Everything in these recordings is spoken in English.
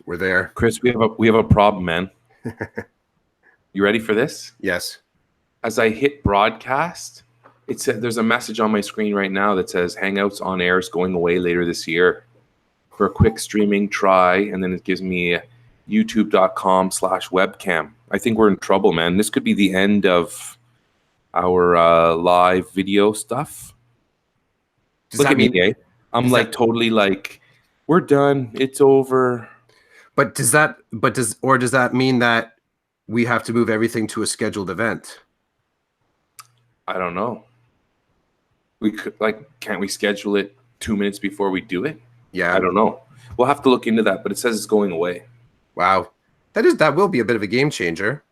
We're there. Chris, we have a problem, man. You ready for this? Yes. As I hit broadcast, it said there's a message on my screen right now that says Hangouts on Air is going away later this year. For a quick streaming try, and then it gives me youtube.com/webcam. I think we're in trouble, man. This could be the end of our live video stuff. Look at me, eh? I'm like totally like, we're done. It's over. But does that mean that we have to move everything to a scheduled event? I don't know. We could can't we schedule it 2 minutes before we do it? Yeah. I don't know. We'll have to look into that, but it says it's going away. Wow. That will be a bit of a game changer.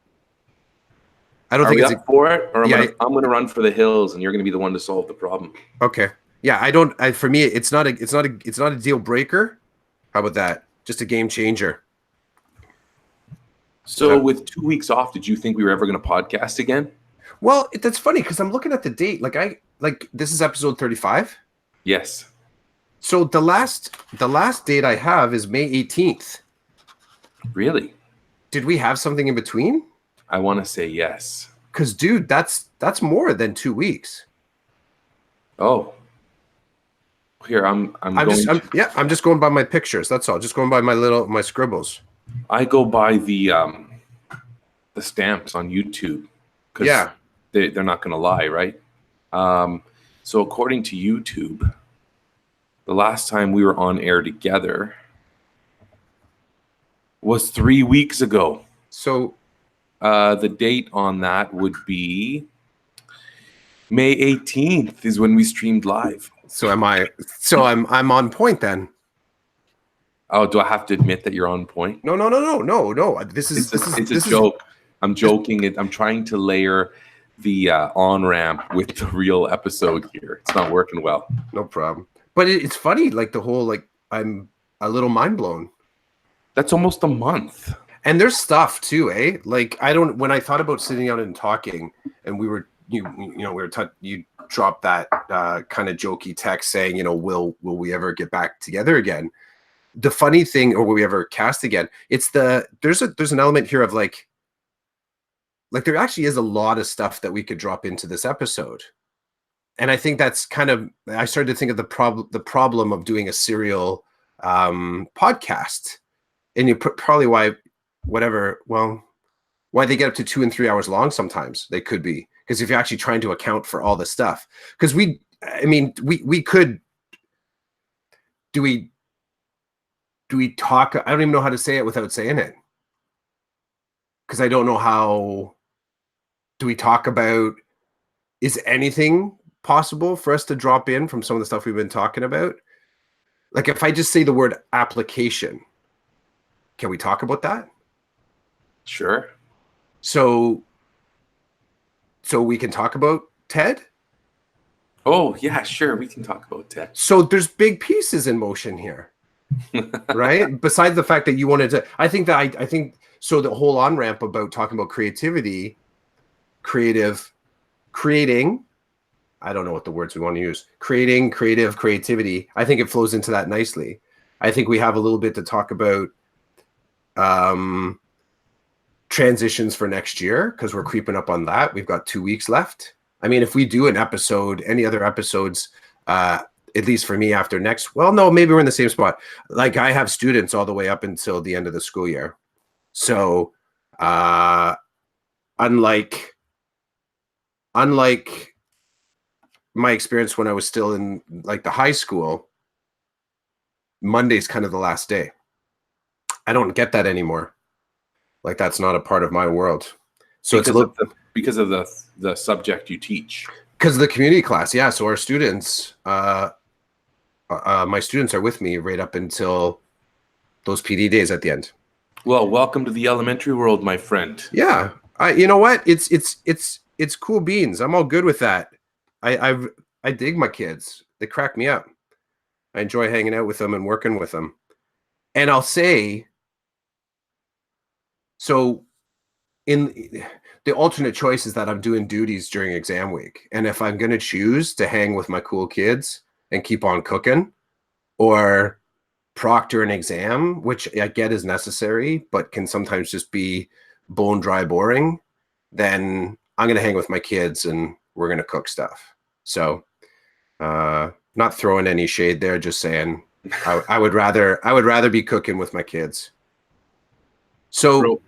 I don't think it's up for it, or I'm going to run for the hills, and you're going to be the one to solve the problem. Okay. Yeah, for me, it's not a deal breaker. How about that? Just a game changer. So with 2 weeks off, did you think we were ever going to podcast again? Well, that's funny because I'm looking at the date. This is episode 35. Yes. So the last date I have is May 18th. Really? Did we have something in between? I want to say yes. Because, dude, that's more than 2 weeks. Oh. Here, I'm just going by my pictures. That's all. Just going by my scribbles. I go by the stamps on YouTube. Yeah. They're not going to lie, right? So according to YouTube, the last time we were on air together was 3 weeks ago. So the date on that would be May 18th is when we streamed live. So I'm on point then. Oh, do I have to admit that you're on point? No. This is a joke. I'm joking. I'm trying to layer the on-ramp with the real episode here. It's not working well. No problem. But it's funny, like the whole, I'm a little mind blown. That's almost a month. And there's stuff too, eh? When I thought about sitting out and talking, and you dropped that kind of jokey text saying, will we ever get back together again? The funny thing, or will we ever cast again? There's an element here of like there actually is a lot of stuff that we could drop into this episode. And I think that's I started to think of the problem of doing a serial podcast. And you probably why they get up to 2 and 3 hours long sometimes. They could be. Because if you're actually trying to account for all the stuff. Because we could, do we talk, I don't even know how to say it without saying it. Because I don't know how, do we talk about, is anything possible for us to drop in from some of the stuff we've been talking about? Like if I just say the word application, can we talk about that? Sure. So we can talk about TED? Oh, yeah, sure. We can talk about TED. So there's big pieces in motion here, right? Besides the fact that you wanted to, I think so the whole on-ramp about talking about creating, I don't know what the words we want to use, creativity. I think it flows into that nicely. I think we have a little bit to talk about transitions for next year because we're creeping up on that. We've got 2 weeks left. I mean, if we do an episode, any other episodes, at least for me after next, well, no, maybe we're in the same spot. Like I have students all the way up until the end of the school year. So unlike my experience when I was still in like the high school, Monday's kind of the last day. I don't get that anymore. Like that's not a part of my world. So because of the subject you teach. Because of the community class, yeah. So our students, my students are with me right up until those PD days at the end. Well, welcome to the elementary world, my friend. Yeah, you know what? It's cool beans. I'm all good with that. I dig my kids. They crack me up. I enjoy hanging out with them and working with them. And I'll say, so in the alternate choice is that I'm doing duties during exam week. And if I'm going to choose to hang with my cool kids and keep on cooking, or proctor an exam, which I get is necessary, but can sometimes just be bone dry boring, then I'm going to hang with my kids and we're going to cook stuff. So, not throwing any shade there, just saying I would rather be cooking with my kids. So Bro,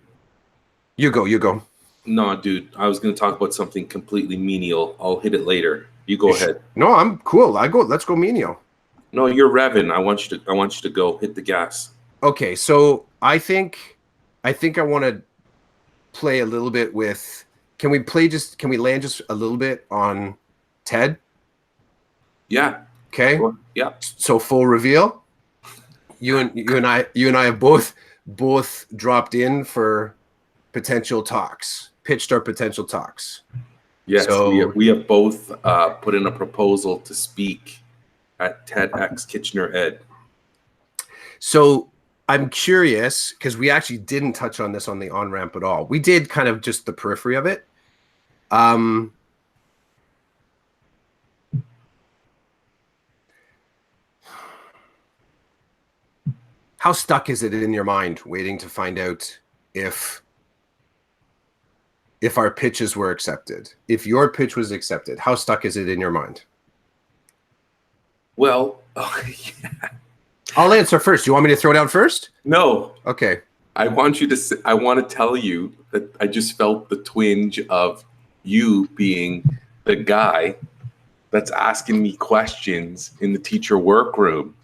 you go. no, dude, I was going to talk about something completely menial. I'll hit it later. You go ahead. No, I'm cool. Let's go menial. No, you're revving. I want you to go hit the gas. Okay, so I think I want to play a little bit with. Can we land just a little bit on TED? Yeah. Okay. Sure. Yeah. So full reveal. You and I have both dropped in for potential talks. Pitched our potential talks. Yes, so, we have both put in a proposal to speak at TEDx Kitchener Ed. So I'm curious because we actually didn't touch on this on the on-ramp at all. We did kind of just the periphery of it. How stuck is it in your mind waiting to find out if our pitches were accepted? If your pitch was accepted, how stuck is it in your mind? Well, yeah. I'll answer first. Do you want me to throw down first? No. Okay. I want to tell you that I just felt the twinge of you being the guy that's asking me questions in the teacher workroom,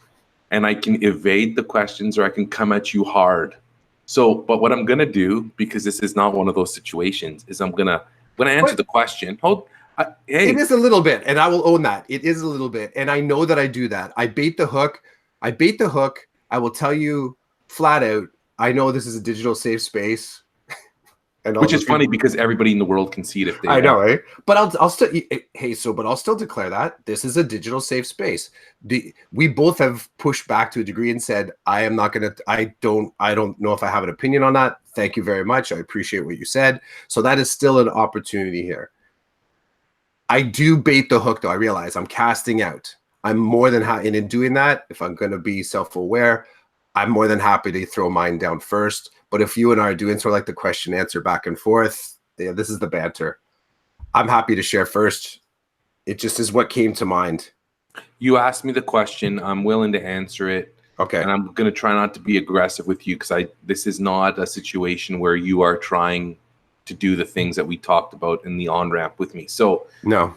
and I can evade the questions or I can come at you hard. So, but what I'm going to do, because this is not one of those situations, is I'm going to answer the question. Hey. It is a little bit, and I will own that. It is a little bit, and I know that I do that. I bait the hook. I will tell you flat out, I know this is a digital safe space. And which is funny because everybody in the world can see it if they I know, eh? But I'll still but I'll still declare that this is a digital safe space. We both have pushed back to a degree and said, I don't know if I have an opinion on that. Thank you very much. I appreciate what you said. So that is still an opportunity here. I do bait the hook though. I realize I'm casting out. I'm more than happy, and in doing that, if I'm going to be self-aware, I'm more than happy to throw mine down first. But if you and I are doing sort of like the question answer back and forth, yeah, this is the banter. I'm happy to share first. It just is what came to mind. You asked me the question. I'm willing to answer it. Okay. And I'm going to try not to be aggressive with you because this is not a situation where you are trying to do the things that we talked about in the on-ramp with me. So no.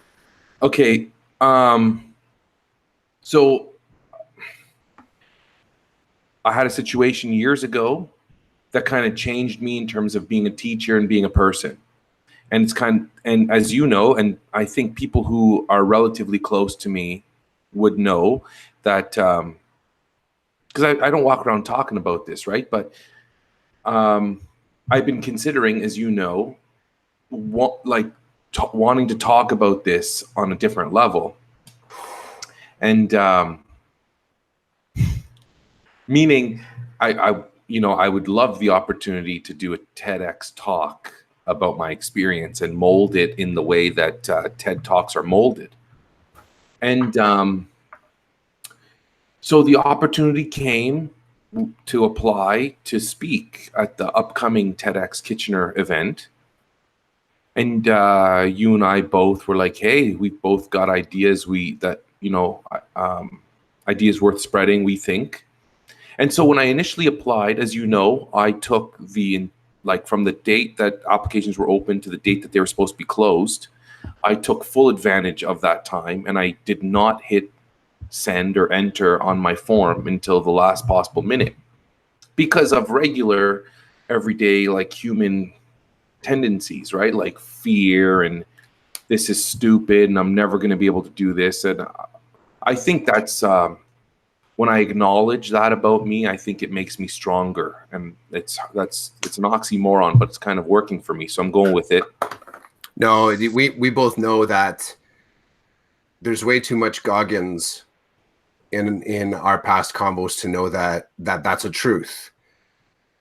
Okay. So I had a situation years ago that kind of changed me in terms of being a teacher and being a person. And and as you know, and I think people who are relatively close to me would know that, because I don't walk around talking about this, right? But I've been considering, as you know, wanting to talk about this on a different level. And meaning I would love the opportunity to do a TEDx talk about my experience and mold it in the way that TED Talks are molded. And so the opportunity came to apply to speak at the upcoming TEDx Kitchener event. And you and I both were like, hey, we've both got ideas ideas worth spreading, we think. And so when I initially applied, as you know, I took from the date that applications were open to the date that they were supposed to be closed, I took full advantage of that time, and I did not hit send or enter on my form until the last possible minute because of regular, everyday, human tendencies, right? Like fear and this is stupid and I'm never going to be able to do this. And I think that's when I acknowledge that about me, I think it makes me stronger. And it's an oxymoron, but it's kind of working for me. So I'm going with it. No, we both know that there's way too much Goggins in our past combos to know that that's a truth.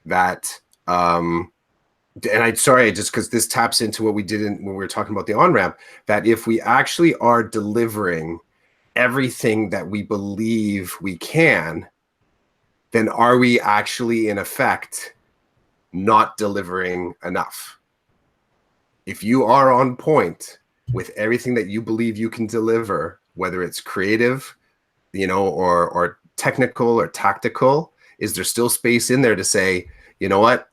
That and just because this taps into what we did when we were talking about the on-ramp, that if we actually are delivering everything that we believe we can, then are we actually in effect not delivering enough? If you are on point with everything that you believe you can deliver, whether it's creative, or technical or tactical, is there still space in there to say, you know what,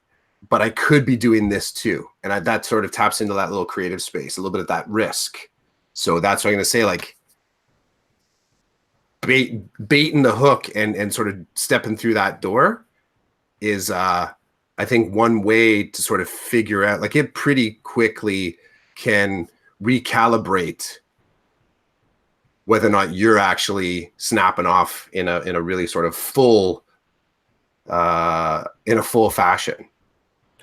but I could be doing this too? And that sort of taps into that little creative space, a little bit of that risk. So that's what I'm going to say, like baiting the hook and sort of stepping through that door is, I think, one way to sort of figure out, like, it pretty quickly can recalibrate whether or not you're actually snapping off in a really sort of full fashion.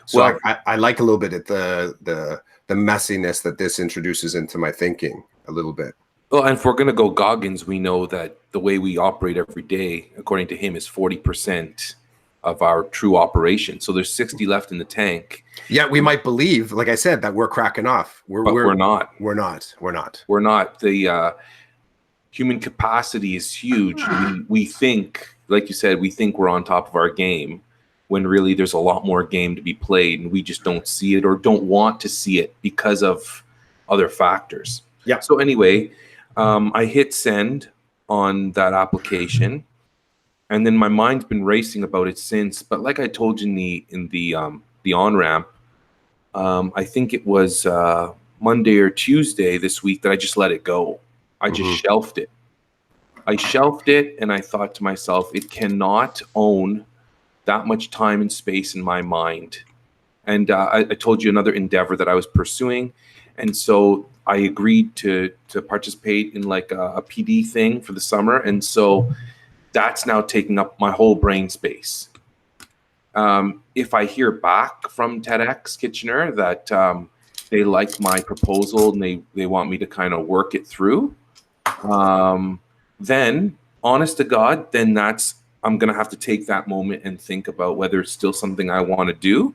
So Well, I like a little bit at the messiness that this introduces into my thinking a little bit. well, and if we're going to go Goggins, we know that the way we operate every day, according to him, is 40% of our true operation. So there's 60 left in the tank. Yeah, we might believe, like I said, that we're cracking off. But we're not. We're not. We're not. We're not. The human capacity is huge. We think, like you said, we think we're on top of our game, when really there's a lot more game to be played, and we just don't see it or don't want to see it because of other factors. Yeah. So anyway, I hit send on that application, and then my mind's been racing about it since. But like I told you in the on ramp, I think it was Monday or Tuesday this week that I just let it go. I just shelved it. I shelved it, and I thought to myself, it cannot own that much time and space in my mind. And I told you another endeavor that I was pursuing, and so I agreed to participate in like a PD thing for the summer, and so that's now taking up my whole brain space. If I hear back from TEDx Kitchener that they like my proposal and they want me to kind of work it through, then honest to God, then I'm going to have to take that moment and think about whether it's still something I want to do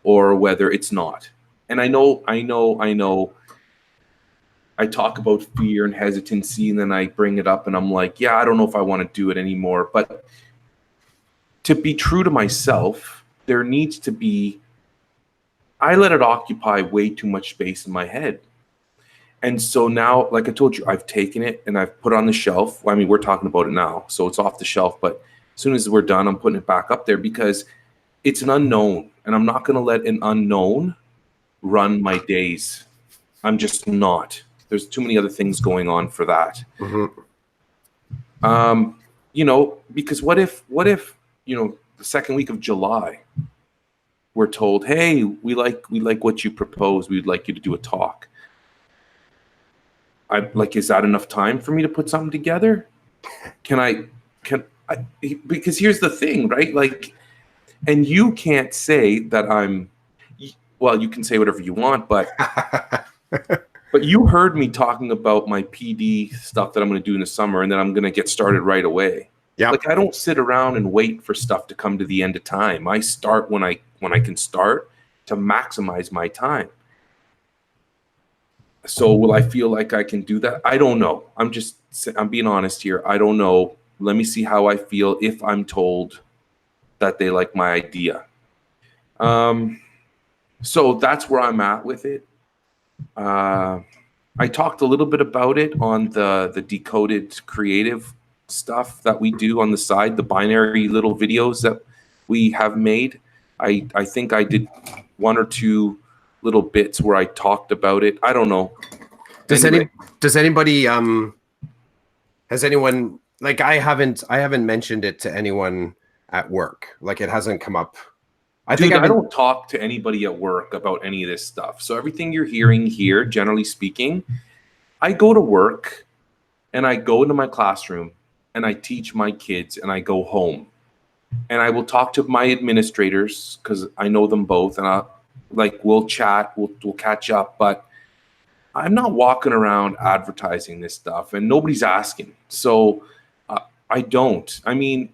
or whether it's not. And I know I talk about fear and hesitancy, and then I bring it up and I'm like, yeah, I don't know if I want to do it anymore. But to be true to myself, there needs to be, I let it occupy way too much space in my head. And so now, like I told you, I've taken it and I've put it on the shelf. Well, I mean, we're talking about it now, so it's off the shelf. But as soon as we're done, I'm putting it back up there because it's an unknown. And I'm not going to let an unknown run my days. I'm just not. There's too many other things going on for that. Because what if, the second week of July, we're told, hey, we like what you propose. We'd like you to do a talk. Is that enough time for me to put something together? Can I, because here's the thing, right? Like, and you can't say that you can say whatever you want, but but you heard me talking about my PD stuff that I'm going to do in the summer, and then I'm going to get started right away. Yeah. Like, I don't sit around and wait for stuff to come to the end of time. I start when I can start to maximize my time. So will I feel like I can do that? I don't know. I'm being honest here. I don't know. Let me see how I feel if I'm told that they like my idea. So that's where I'm at with it. I talked a little bit about it on the DeCodEd creative stuff that we do on the side, the binary little videos that we have made. I think I did one or two little bits where I talked about it. I don't know. Has anyone, like, I haven't mentioned it to anyone at work. Like, it hasn't come up. I don't talk to anybody at work about any of this stuff. So everything you're hearing here, generally speaking, I go to work and I go into my classroom and I teach my kids and I go home. And I will talk to my administrators because I know them both, and we'll chat, we'll catch up, but I'm not walking around advertising this stuff, and nobody's asking. So I don't. I mean,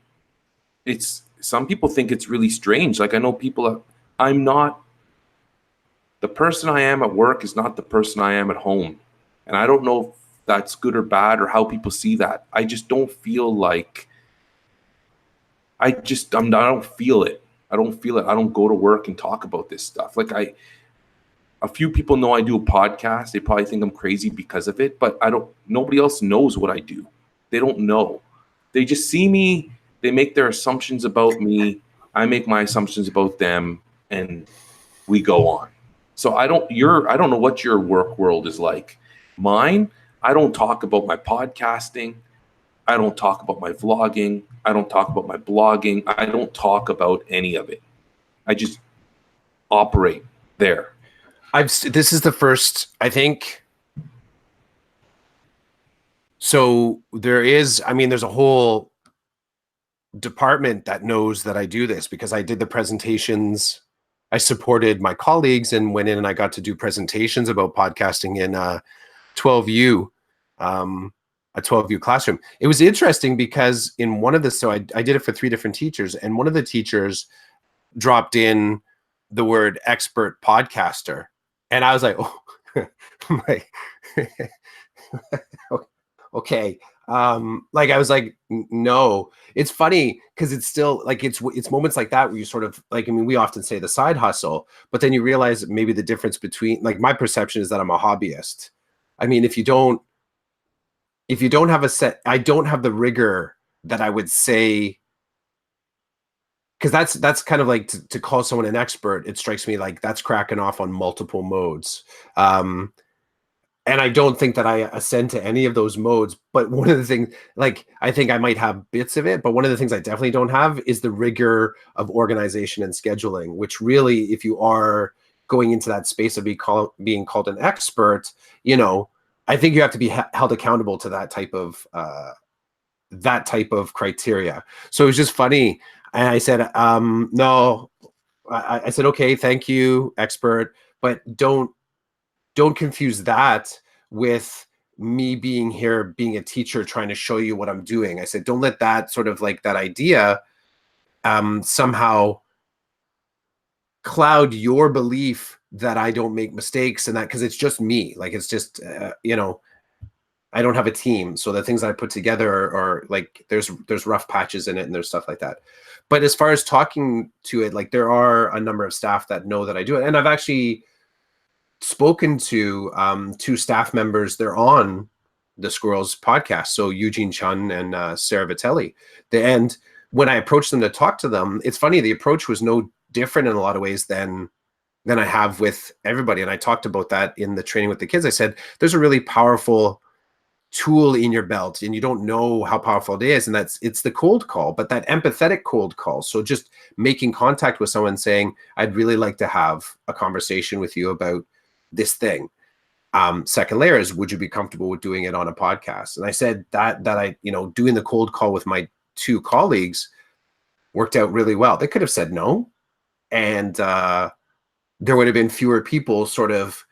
some people think it's really strange. Like, I know people, I'm not, the person I am at work is not the person I am at home. And I don't know if that's good or bad or how people see that. I just don't feel like I don't feel it. I don't feel it. I don't go to work and talk about this stuff. Like a few people know I do a podcast. They probably think I'm crazy because of it, but nobody else knows what I do. They don't know. They just see me, they make their assumptions about me, I make my assumptions about them, and we go on. So I don't know what your work world is like. Mine, I don't talk about my podcasting. I don't talk about my vlogging. I don't talk about my blogging. I don't talk about any of it. I just operate there. This is the first, I think. So there's a whole department that knows that I do this because I did the presentations. I supported my colleagues and went in and I got to do presentations about podcasting in 12U, a 12U classroom. It was interesting because in one of the, so I did it for 3 different teachers, and one of the teachers dropped in the word expert podcaster. And I was like, oh, like, okay. Like I was like, no. It's funny because it's still like it's moments like that where you sort of like, I mean, we often say the side hustle, but then you realize maybe the difference between, like, my perception is that I'm a hobbyist. I mean, if you don't have a set, I don't have the rigor that I would say, because that's kind of like to call someone an expert. It strikes me like that's cracking off on multiple modes. And I don't think that I ascend to any of those modes. But one of the things, like, I think I might have bits of it, but one of the things I definitely don't have is the rigor of organization and scheduling, which really, if you are going into that space of being called an expert, you know, I think you have to be held accountable to that type of criteria. So it was just funny. And I said, no, I said, okay, thank you, expert, but don't confuse that with me being here, being a teacher, trying to show you what I'm doing. I said, don't let that sort of like that idea somehow cloud your belief that I don't make mistakes, and that, because it's just me. Like, it's just, you know, I don't have a team. So the things that I put together are like, there's rough patches in it and there's stuff like that. But as far as talking to it, like, there are a number of staff that know that I do it. And I've actually spoken to 2 staff members. They're on the Squirrels podcast. So Eugene Chun and Sarah Vitelli. And when I approached them to talk to them, it's funny, the approach was no different in a lot of ways than I have with everybody. And I talked about that in the training with the kids. I said, there's a really powerful tool in your belt and you don't know how powerful it is, and it's the cold call, but that empathetic cold call. So just making contact with someone saying, I'd really like to have a conversation with you about this thing. Second layer is, would you be comfortable with doing it on a podcast? And I said that I, you know, doing the cold call with my 2 colleagues worked out really well. They could have said no, and there would have been fewer people sort of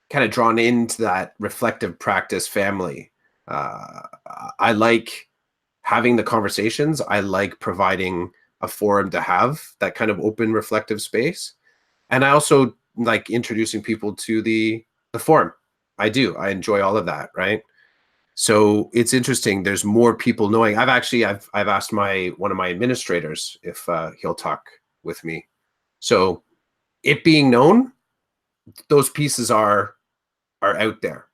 kind of drawn into that reflective practice family. I like having the conversations. I like providing a forum to have that kind of open reflective space. And I also like introducing people to the forum. I enjoy all of that, right? So it's interesting. There's more people knowing. I've asked one of my administrators if he'll talk with me. So it being known, those pieces are out there.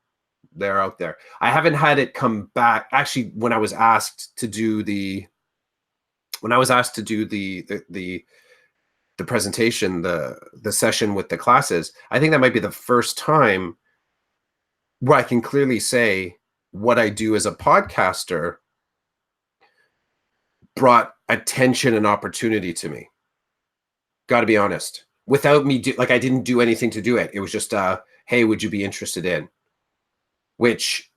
They're out there. I haven't had it come back. Actually, when I was asked to do the presentation, the session with the classes, I think that might be the first time where I can clearly say what I do as a podcaster brought attention and opportunity to me. Got to be honest. Without me, like, I didn't do anything to do it. It was just, hey, would you be interested in? Which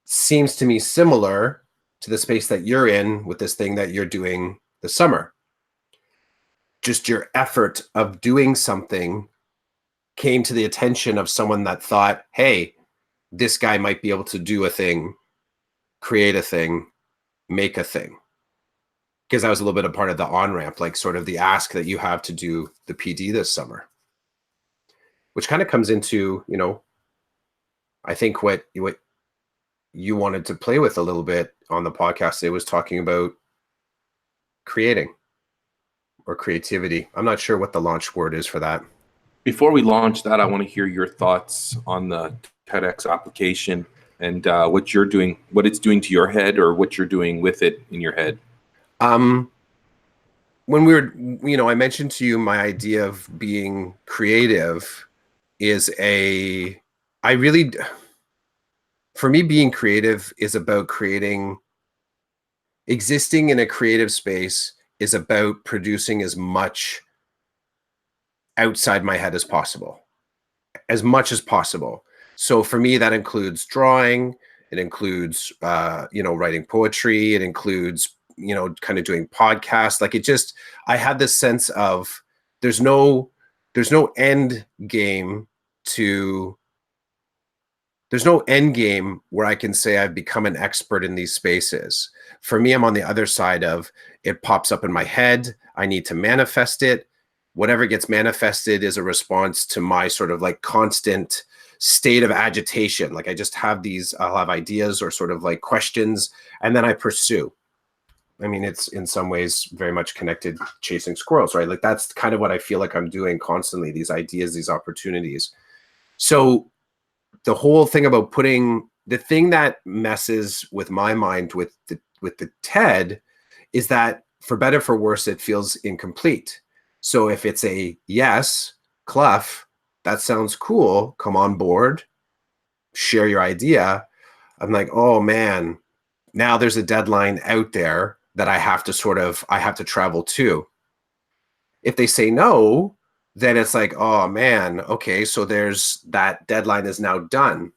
seems to me similar to the space that you're in with this thing that you're doing this summer. Just your effort of doing something came to the attention of someone that thought, hey, this guy might be able to do a thing, create a thing, make a thing. Because I was a little bit a part of the on-ramp, like sort of the ask that you have to do the PD this summer, which kind of comes into, you know, I think what you wanted to play with a little bit on the podcast today was talking about creating or creativity. I'm not sure what the launch word is for that. Before we launch that, I want to hear your thoughts on the TEDx application and what you're doing, what it's doing to your head, or what you're doing with it in your head. When we were, I mentioned to you my idea of being creative is for me, being creative is about existing in a creative space is about producing as much outside my head as possible, as much as possible. So for me, that includes drawing. It includes, writing poetry. It includes, kind of doing podcasts. Like I had this sense of there's no end game there's no end game where I can say I've become an expert in these spaces. For me, I'm on the other side of it pops up in my head. I need to manifest it. Whatever gets manifested is a response to my sort of like constant state of agitation. Like I'll have ideas or sort of like questions, and then I pursue. I mean, it's in some ways very much connected chasing squirrels, right? Like that's kind of what I feel like I'm doing constantly, these ideas, these opportunities. So the whole thing about the thing that messes with my mind with the TED is that for better, for worse, it feels incomplete. So if it's a yes, Clough, that sounds cool, come on board, share your idea. I'm like, oh man, now there's a deadline out there that I have to travel to. If they say no, then it's like, oh man, okay, so that deadline is now done.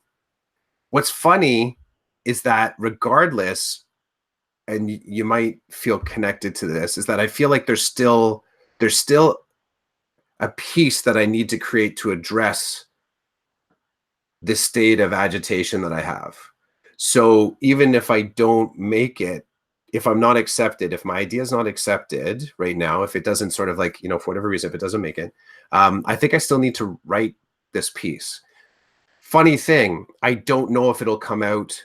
What's funny is that regardless, and you might feel connected to this, is that I feel like there's still a piece that I need to create to address this state of agitation that I have. So even if I don't make it, if I'm not accepted, if my idea is not accepted right now, if it doesn't sort of like, for whatever reason, if it doesn't make it, I think I still need to write this piece. Funny thing, I don't know if it'll come out.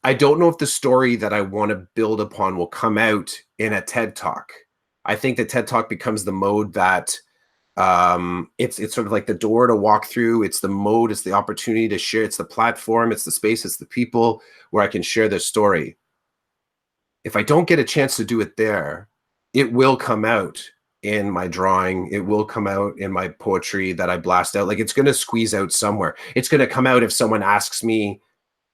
I don't know if the story that I want to build upon will come out in a TED Talk. I think the TED Talk becomes the mode that it's sort of like the door to walk through. It's the mode, it's the opportunity to share, it's the platform, it's the space, it's the people where I can share this story. If I don't get a chance to do it there, it will come out in my drawing. It will come out in my poetry that I blast out. Like it's going to squeeze out somewhere. It's going to come out if someone asks me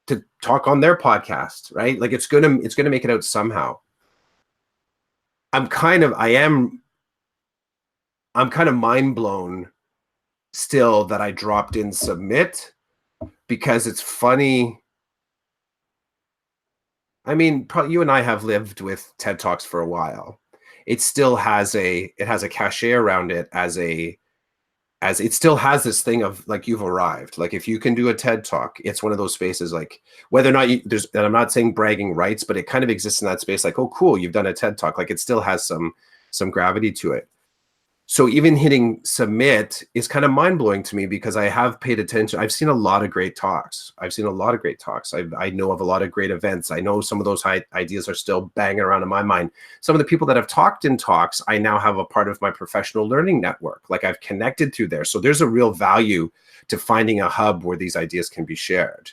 to talk on their podcast, right? Like it's going to make it out somehow. I'm kind of mind blown still that I dropped in submit, because it's funny. I mean, you and I have lived with TED Talks for a while. It still has a cachet around it as it still has this thing of like, you've arrived. Like if you can do a TED Talk, it's one of those spaces, like whether or not and I'm not saying bragging rights, but it kind of exists in that space. Like, oh, cool, you've done a TED Talk. Like it still has some gravity to it. So even hitting submit is kind of mind-blowing to me, because I have paid attention. I've seen a lot of great talks. I know of a lot of great events. I know some of those ideas are still banging around in my mind. Some of the people that have talked in talks, I now have a part of my professional learning network. Like I've connected through there. So there's a real value to finding a hub where these ideas can be shared.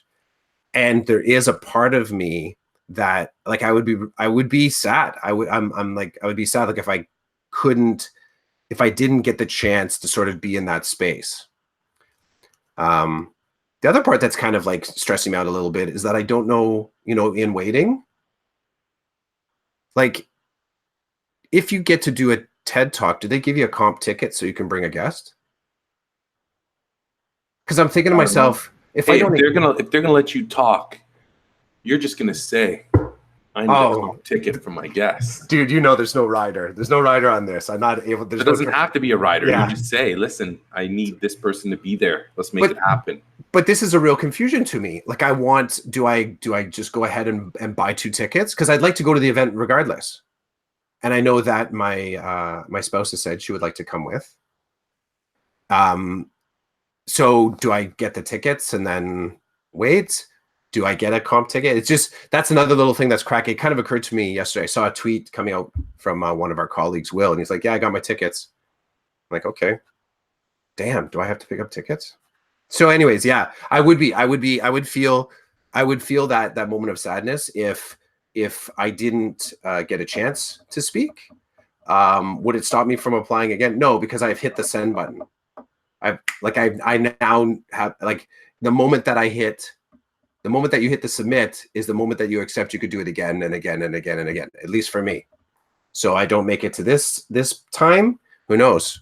And there is a part of me that like I would be sad. I would be sad, like if I didn't get the chance to sort of be in that space. The other part that's kind of like stressing me out a little bit is that I don't know, in waiting, like if you get to do a TED Talk, do they give you a comp ticket so you can bring a guest? Because I'm thinking to myself, if they're gonna let you talk, you're just gonna say, I need a comp ticket for my guests. Dude, there's no rider. There's no rider on this. I'm not able. There doesn't have to be a rider. Yeah. You just say, listen, I need this person to be there. Let's make it happen. But this is a real confusion to me. Like do I just go ahead and buy 2 tickets? Because I'd like to go to the event regardless. And I know that my spouse has said she would like to come with. So do I get the tickets and then wait, do I get a comp ticket? It's just, that's another little thing that's cracking. It kind of occurred to me yesterday. I saw a tweet coming out from one of our colleagues, Will, and he's like, yeah, I got my tickets. I'm like, okay, damn, do I have to pick up tickets? So anyways, yeah, I would feel that moment of sadness if I didn't get a chance to speak. Would it stop me from applying again? No, because I've hit the send button. I now have, like, the moment that you hit the submit is the moment that you accept you could do it again and again and again and again, at least for me. So I don't make it to this time, who knows?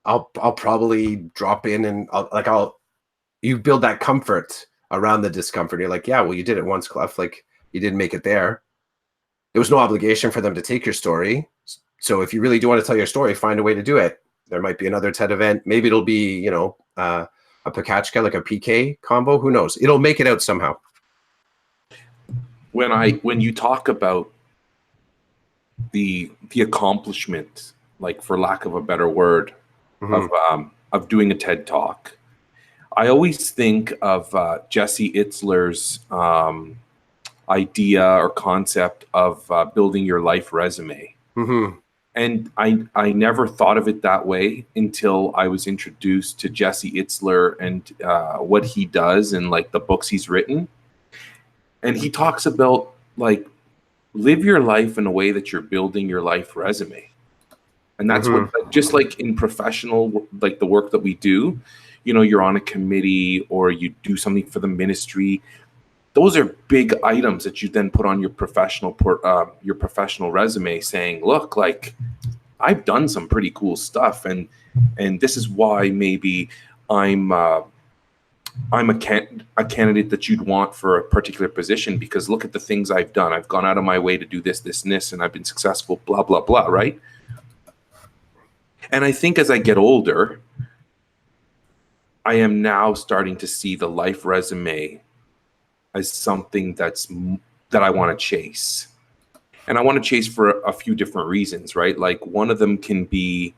I'll probably drop in and you build that comfort around the discomfort. You're like, yeah, well, you did it once, Clef. Like, you didn't make it there. There was no obligation for them to take your story. So if you really do want to tell your story, find a way to do it. There might be another TED event. Maybe it'll be, a Pakachka, like a PK combo. Who knows? It'll make it out somehow. When you talk about the accomplishment, like, for lack of a better word, of doing a TED Talk, I always think of Jesse Itzler's idea or concept of building your life resume. And I never thought of it that way until I was introduced to Jesse Itzler and what he does and, like, the books he's written. And he talks about, like, live your life in a way that you're building your life resume. And that's what, just like in professional, like the work that we do, you're on a committee or you do something for the ministry. Those are big items that you then put on your professional resume, saying, look, like, I've done some pretty cool stuff. And this is why maybe I'm a candidate that you'd want for a particular position, because look at the things I've done. I've gone out of my way to do this, this, and this, and I've been successful, blah, blah, blah, right? And I think as I get older, I am now starting to see the life resume as something that I want to chase. And I want to chase for a few different reasons, right? Like, one of them can be,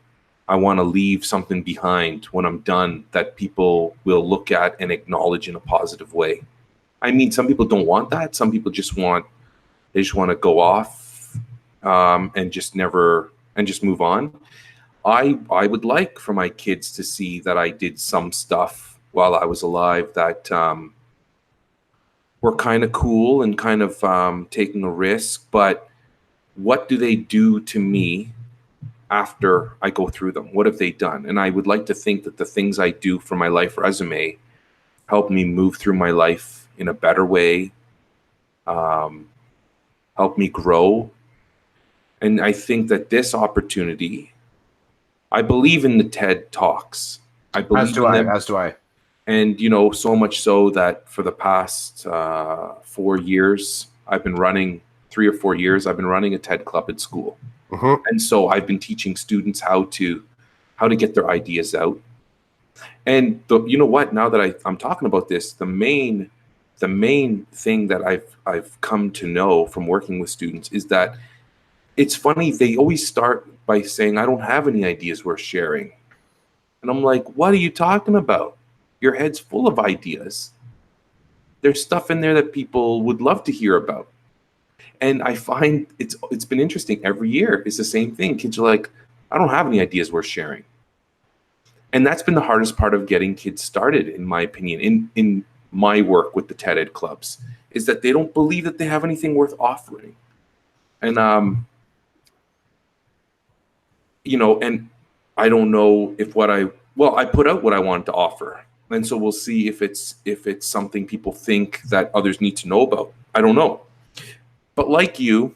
I want to leave something behind when I'm done that people will look at and acknowledge in a positive way. I mean, some people don't want that. Some people just want to go off and just move on. I would like for my kids to see that I did some stuff while I was alive that were kind of cool and kind of taking a risk. But what do they do to me after I go through them? What have they done? And I would like to think that the things I do for my life resume help me move through my life in a better way, help me grow. And I think that this opportunity, I believe in the TED Talks. I believe in them. As do I. And, so much so that for the past 4 years, 3 or 4 years, I've been running a TED Club at school. And so I've been teaching students how to get their ideas out. And you know what? Now that I'm talking about this, the main thing that I've come to know from working with students is that it's funny. They always start by saying, I don't have any ideas worth sharing. And I'm like, what are you talking about? Your head's full of ideas. There's stuff in there that people would love to hear about. And I find it's been interesting. Every year it's the same thing. Kids are like, I don't have any ideas worth sharing. And that's been the hardest part of getting kids started, in my opinion, in my work with the TED Ed clubs, is that they don't believe that they have anything worth offering. And, and I don't know if I put out what I wanted to offer. And so we'll see if it's something people think that others need to know about. I don't know. But like you,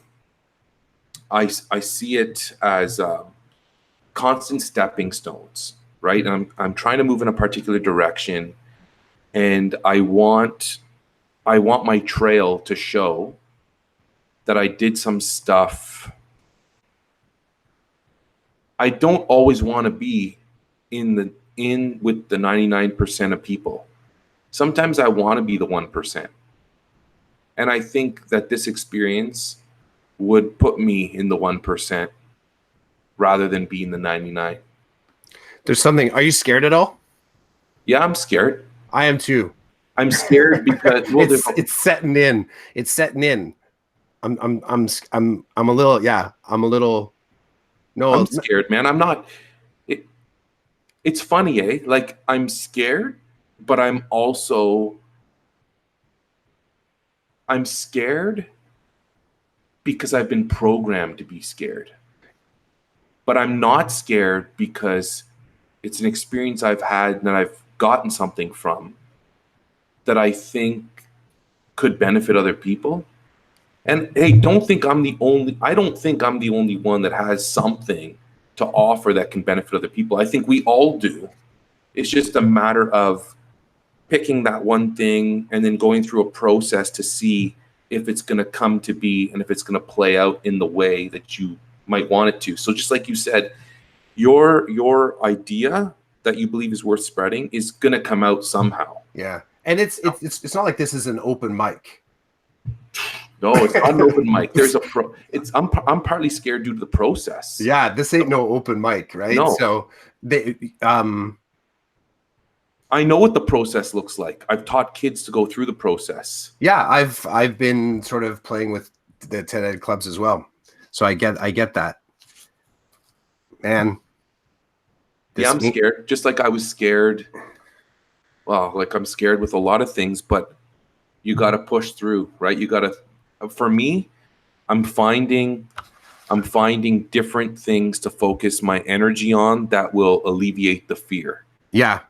I see it as constant stepping stones, right? I'm trying to move in a particular direction, and I want my trail to show that I did some stuff. I don't always want to be in with the 99% of people. Sometimes I want to be the 1%. And I think that this experience would put me in the 1% rather than being the 99. There's something. Are you scared at all? Yeah, I'm scared. I am too. I'm scared because well, it's setting in. It's setting in. I'm a little, yeah. I'm a little. No, I'm scared, man. I'm not. It's funny, eh? Like I'm scared, but I'm scared because I've been programmed to be scared. But I'm not scared because it's an experience I've had and that I've gotten something from that I think could benefit other people. And hey, I don't think I'm the only one that has something to offer that can benefit other people. I think we all do. It's just a matter of picking that one thing and then going through a process to see if it's going to come to be and if it's going to play out in the way that you might want it to. So just like you said, your idea that you believe is worth spreading is going to come out somehow. Yeah. And it's not like this is an open mic. No, it's not an open mic. There's I'm partly scared due to the process. Yeah, this ain't no open mic, right? No. So I know what the process looks like. I've taught kids to go through the process. Yeah, I've been sort of playing with the TED clubs as well. So I get that. Man. Yeah, I'm scared. Just like I was scared. Well, like I'm scared with a lot of things, but you got to push through, right? You got to. For me, I'm finding different things to focus my energy on that will alleviate the fear. Yeah.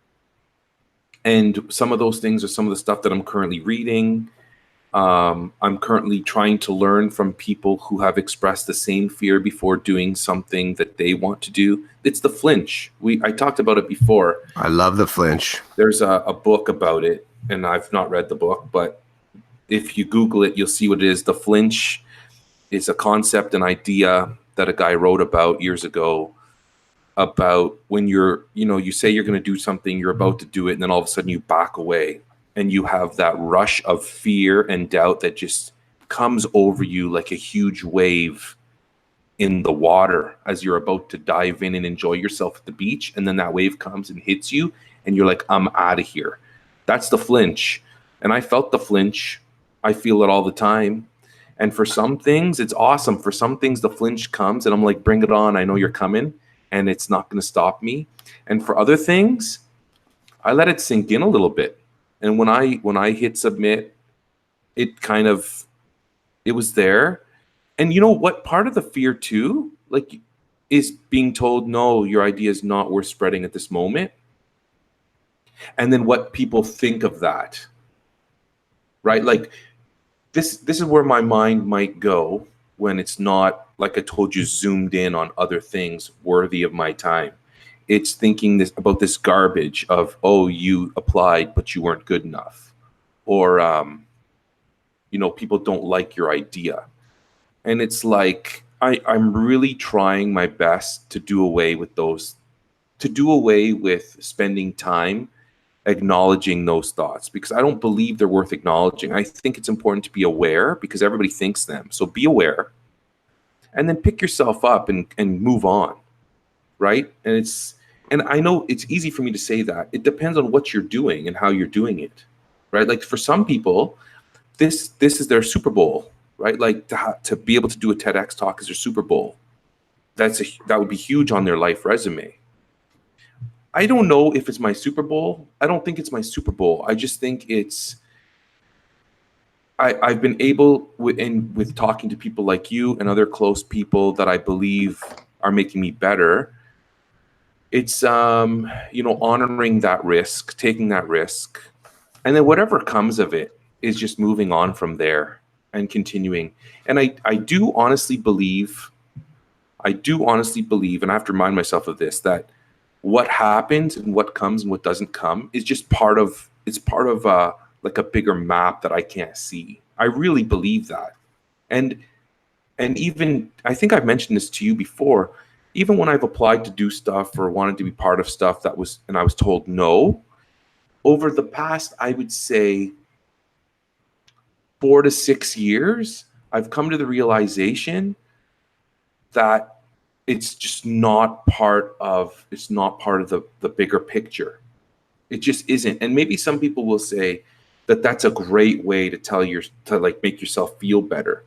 And some of those things are some of the stuff that I'm currently reading. I'm currently trying to learn from people who have expressed the same fear before doing something that they want to do. It's the flinch. I talked about it before. I love the flinch. There's a book about it, and I've not read the book, but if you Google it, you'll see what it is. The flinch is a concept, an idea that a guy wrote about years ago about when you say you're going to do something, you're about to do it, and then all of a sudden you back away and you have that rush of fear and doubt that just comes over you like a huge wave in the water as you're about to dive in and enjoy yourself at the beach. And then that wave comes and hits you and you're like, I'm out of here. That's the flinch. And I felt the flinch. I feel it all the time. And for some things, it's awesome. For some things, the flinch comes and I'm like, bring it on. I know you're coming and it's not going to stop me. And for other things, I let it sink in a little bit. And when I hit submit, it was there. And you know what? Part of the fear too, like, is being told, no, your idea is not worth spreading at this moment. And then what people think of that, right? Like this is where my mind might go when it's not, like I told you, zoomed in on other things worthy of my time. It's thinking about this garbage of, oh, you applied, but you weren't good enough. Or, people don't like your idea. And it's like, I'm really trying my best to do away with those, to do away with spending time acknowledging those thoughts, because I don't believe they're worth acknowledging. I think it's important to be aware because everybody thinks them. So be aware and then pick yourself up and move on. Right. And I know it's easy for me to say that. It depends on what you're doing and how you're doing it. Right. Like for some people, this is their Super Bowl. Right. Like to be able to do a TEDx talk is their Super Bowl. That would be huge on their life resume. I don't know if it's my Super Bowl. I don't think it's my Super Bowl. I just think I've been able with talking to people like you and other close people that I believe are making me better. It's honoring that risk, taking that risk, and then whatever comes of it is just moving on from there and continuing. And I do honestly believe, and I have to remind myself of this, that what happens and what comes and what doesn't come is just part of like a bigger map that I can't see. I really believe that. And even, I think I've mentioned this to you before, even when I've applied to do stuff or wanted to be part of stuff and I was told no, over the past, I would say 4 to 6 years, I've come to the realization that it's just not part of the bigger picture. It just isn't. And maybe some people will say, that's a great way to like make yourself feel better.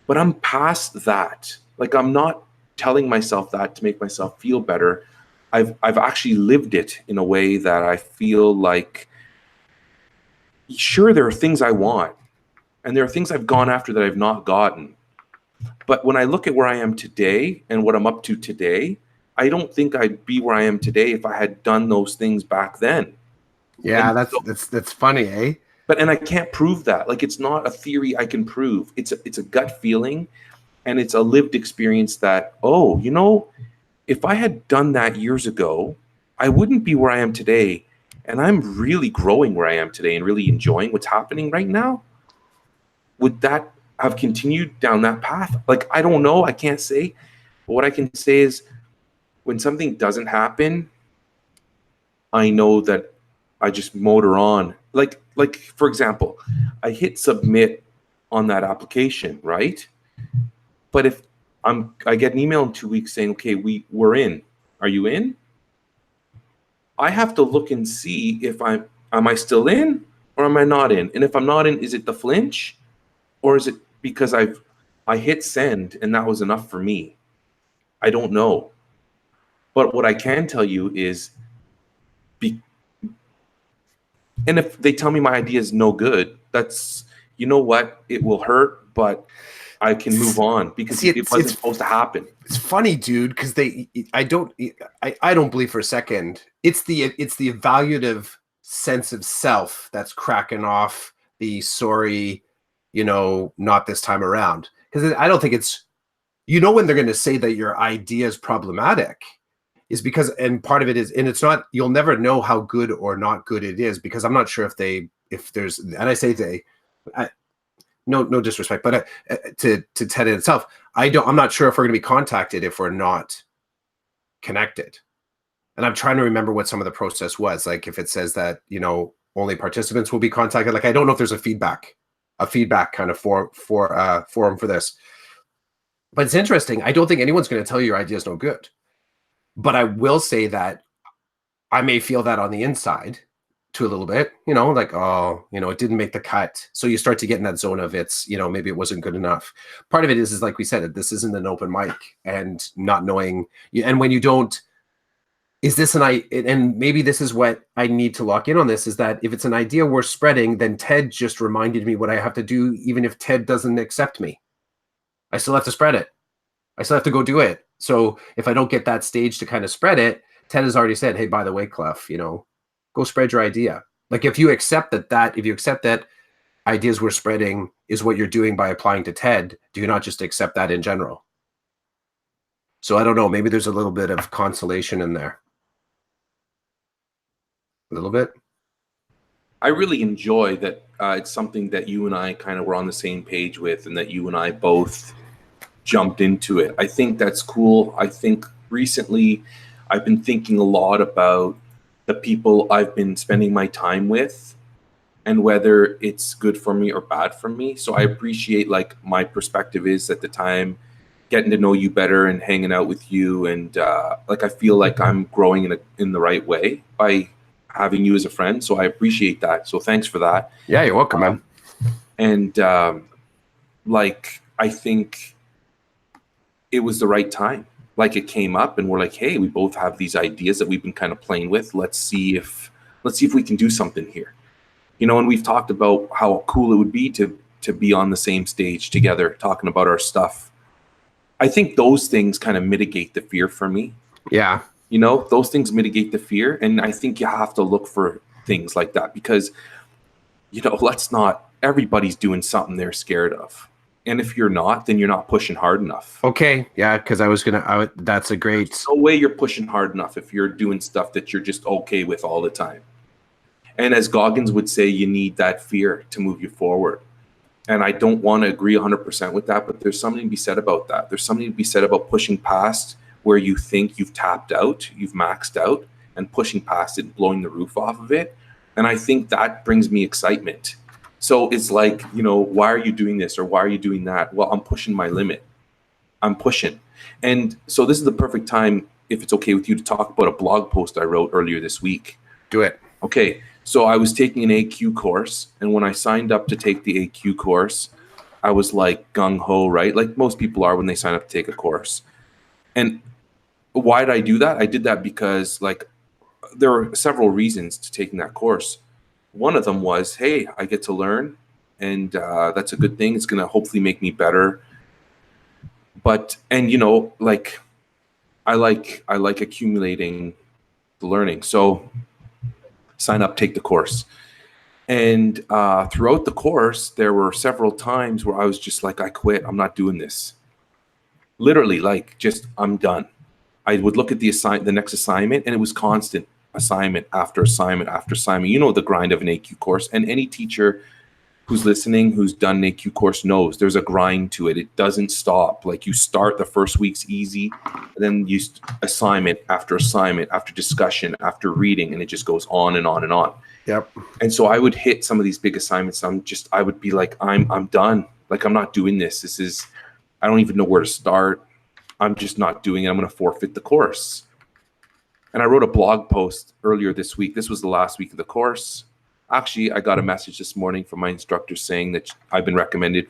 But I'm past that. Like, I'm not telling myself that to make myself feel better. I've actually lived it in a way that I feel like, sure, there are things I want, and there are things I've gone after that I've not gotten. But when I look at where I am today and what I'm up to today, I don't think I'd be where I am today if I had done those things back then. Yeah, And that's funny, eh? and I can't prove that. Like, it's not a theory I can prove. It's a gut feeling, and it's a lived experience that, oh, if I had done that years ago, I wouldn't be where I am today. And I'm really growing where I am today and really enjoying what's happening right now. Would that have continued down that path? Like, I don't know. I can't say. But what I can say is, when something doesn't happen, I know that I just motor on. Like for example, I hit submit on that application, right? But if I get an email in 2 weeks saying, okay, we're in. Are you in? I have to look and see if am I still in or am I not in? And if I'm not in, is it the flinch, or is it because I hit send and that was enough for me? I don't know. But what I can tell you is, and if they tell me my idea is no good, that's, you know what, it will hurt, but I can move on because it wasn't supposed to happen. It's funny, dude, because I don't believe for a second it's the evaluative sense of self that's cracking off the sorry, not this time around. Because I don't think it's, when they're going to say that your idea is problematic is because, and part of it is, and it's not, you'll never know how good or not good it is, because I'm not sure if there's, and I say no disrespect, but to TED in itself, I'm not sure if we're going to be contacted if we're not connected. And I'm trying to remember what some of the process was. Like, if it says that, only participants will be contacted, like, I don't know if there's a feedback kind of forum for this. But it's interesting. I don't think anyone's going to tell you your idea is no good. But I will say that I may feel that on the inside to a little bit, like, oh, it didn't make the cut. So you start to get in that zone of it's, maybe it wasn't good enough. Part of it is like we said, this isn't an open mic, and not knowing, and when you don't, is this and maybe this is what I need to lock in on this, is that if it's an idea worth spreading, then TED just reminded me what I have to do. Even if TED doesn't accept me, I still have to spread it. I still have to go do it. So if I don't get that stage to kind of spread it, TED has already said, hey, by the way, Clef, go spread your idea. Like, if you accept that ideas we're spreading is what you're doing by applying to TED, do you not just accept that in general? So I don't know, maybe there's a little bit of consolation in there. A little bit. I really enjoy that it's something that you and I kind of were on the same page with, and that you and I both jumped into it. I think that's cool. I think recently I've been thinking a lot about the people I've been spending my time with and whether it's good for me or bad for me. So I appreciate, like, my perspective is at the time getting to know you better and hanging out with you, and like, I feel like I'm growing in the right way by having you as a friend. So I appreciate that. So thanks for that. Yeah, you're welcome, man. And like, I think it was the right time. Like, it came up and we're like, hey, we both have these ideas that we've been kind of playing with. Let's see if we can do something here. And we've talked about how cool it would be to be on the same stage together, talking about our stuff. I think those things kind of mitigate the fear for me. Yeah. Those things mitigate the fear. And I think you have to look for things like that because, everybody's doing something they're scared of. And if you're not, then you're not pushing hard enough. Okay. Yeah. Because that's a great. There's no way you're pushing hard enough if you're doing stuff that you're just okay with all the time. And as Goggins would say, you need that fear to move you forward. And I don't want to agree 100% with that, but there's something to be said about that. There's something to be said about pushing past where you think you've tapped out, you've maxed out, and pushing past it and blowing the roof off of it. And I think that brings me excitement. So it's like, why are you doing this or why are you doing that? Well, I'm pushing my limit. I'm pushing. And so this is the perfect time, if it's okay with you, to talk about a blog post I wrote earlier this week. Do it. Okay. So I was taking an AQ course, and when I signed up to take the AQ course, I was like gung ho, right? Like most people are when they sign up to take a course. And why did I do that? I did that because like there were several reasons to taking that course. One of them was, hey, I get to learn, and that's a good thing. It's going to hopefully make me better. But and you know, like I like accumulating the learning. So sign up, take the course. And throughout the course, there were several times where I was just like, I quit. I'm not doing this. Literally, like, just I'm done. I would look at the next assignment, and it was constant assignment after assignment after assignment. You know the grind of an AQ course, and any teacher who's listening, who's done an AQ course knows there's a grind to it. It doesn't stop. Like you start the first week's easy, and then you assignment after discussion, after reading, and it just goes on and on and on. Yep. And so I would hit some of these big assignments. I would be like, I'm done. Like I'm not doing this. I don't even know where to start. I'm just not doing it. I'm going to forfeit the course. And I wrote a blog post earlier this week. This was the last week of the course. Actually, I got a message this morning from my instructor saying that I've been recommended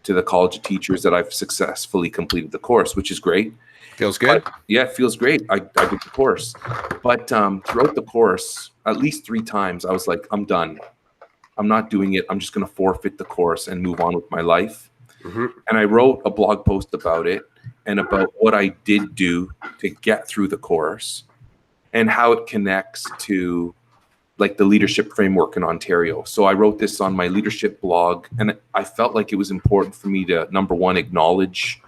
to the College of Teachers, that I've successfully completed the course, which is great. Feels good. But, yeah, it feels great. I did the course. But throughout the course, at least 3 times, I was like, I'm done. I'm not doing it. I'm just going to forfeit the course and move on with my life. Mm-hmm. And I wrote a blog post about it and about what I did do to get through the course and how it connects to like the leadership framework in Ontario. So I wrote this on my leadership blog, and I felt like it was important for me to, number one, acknowledge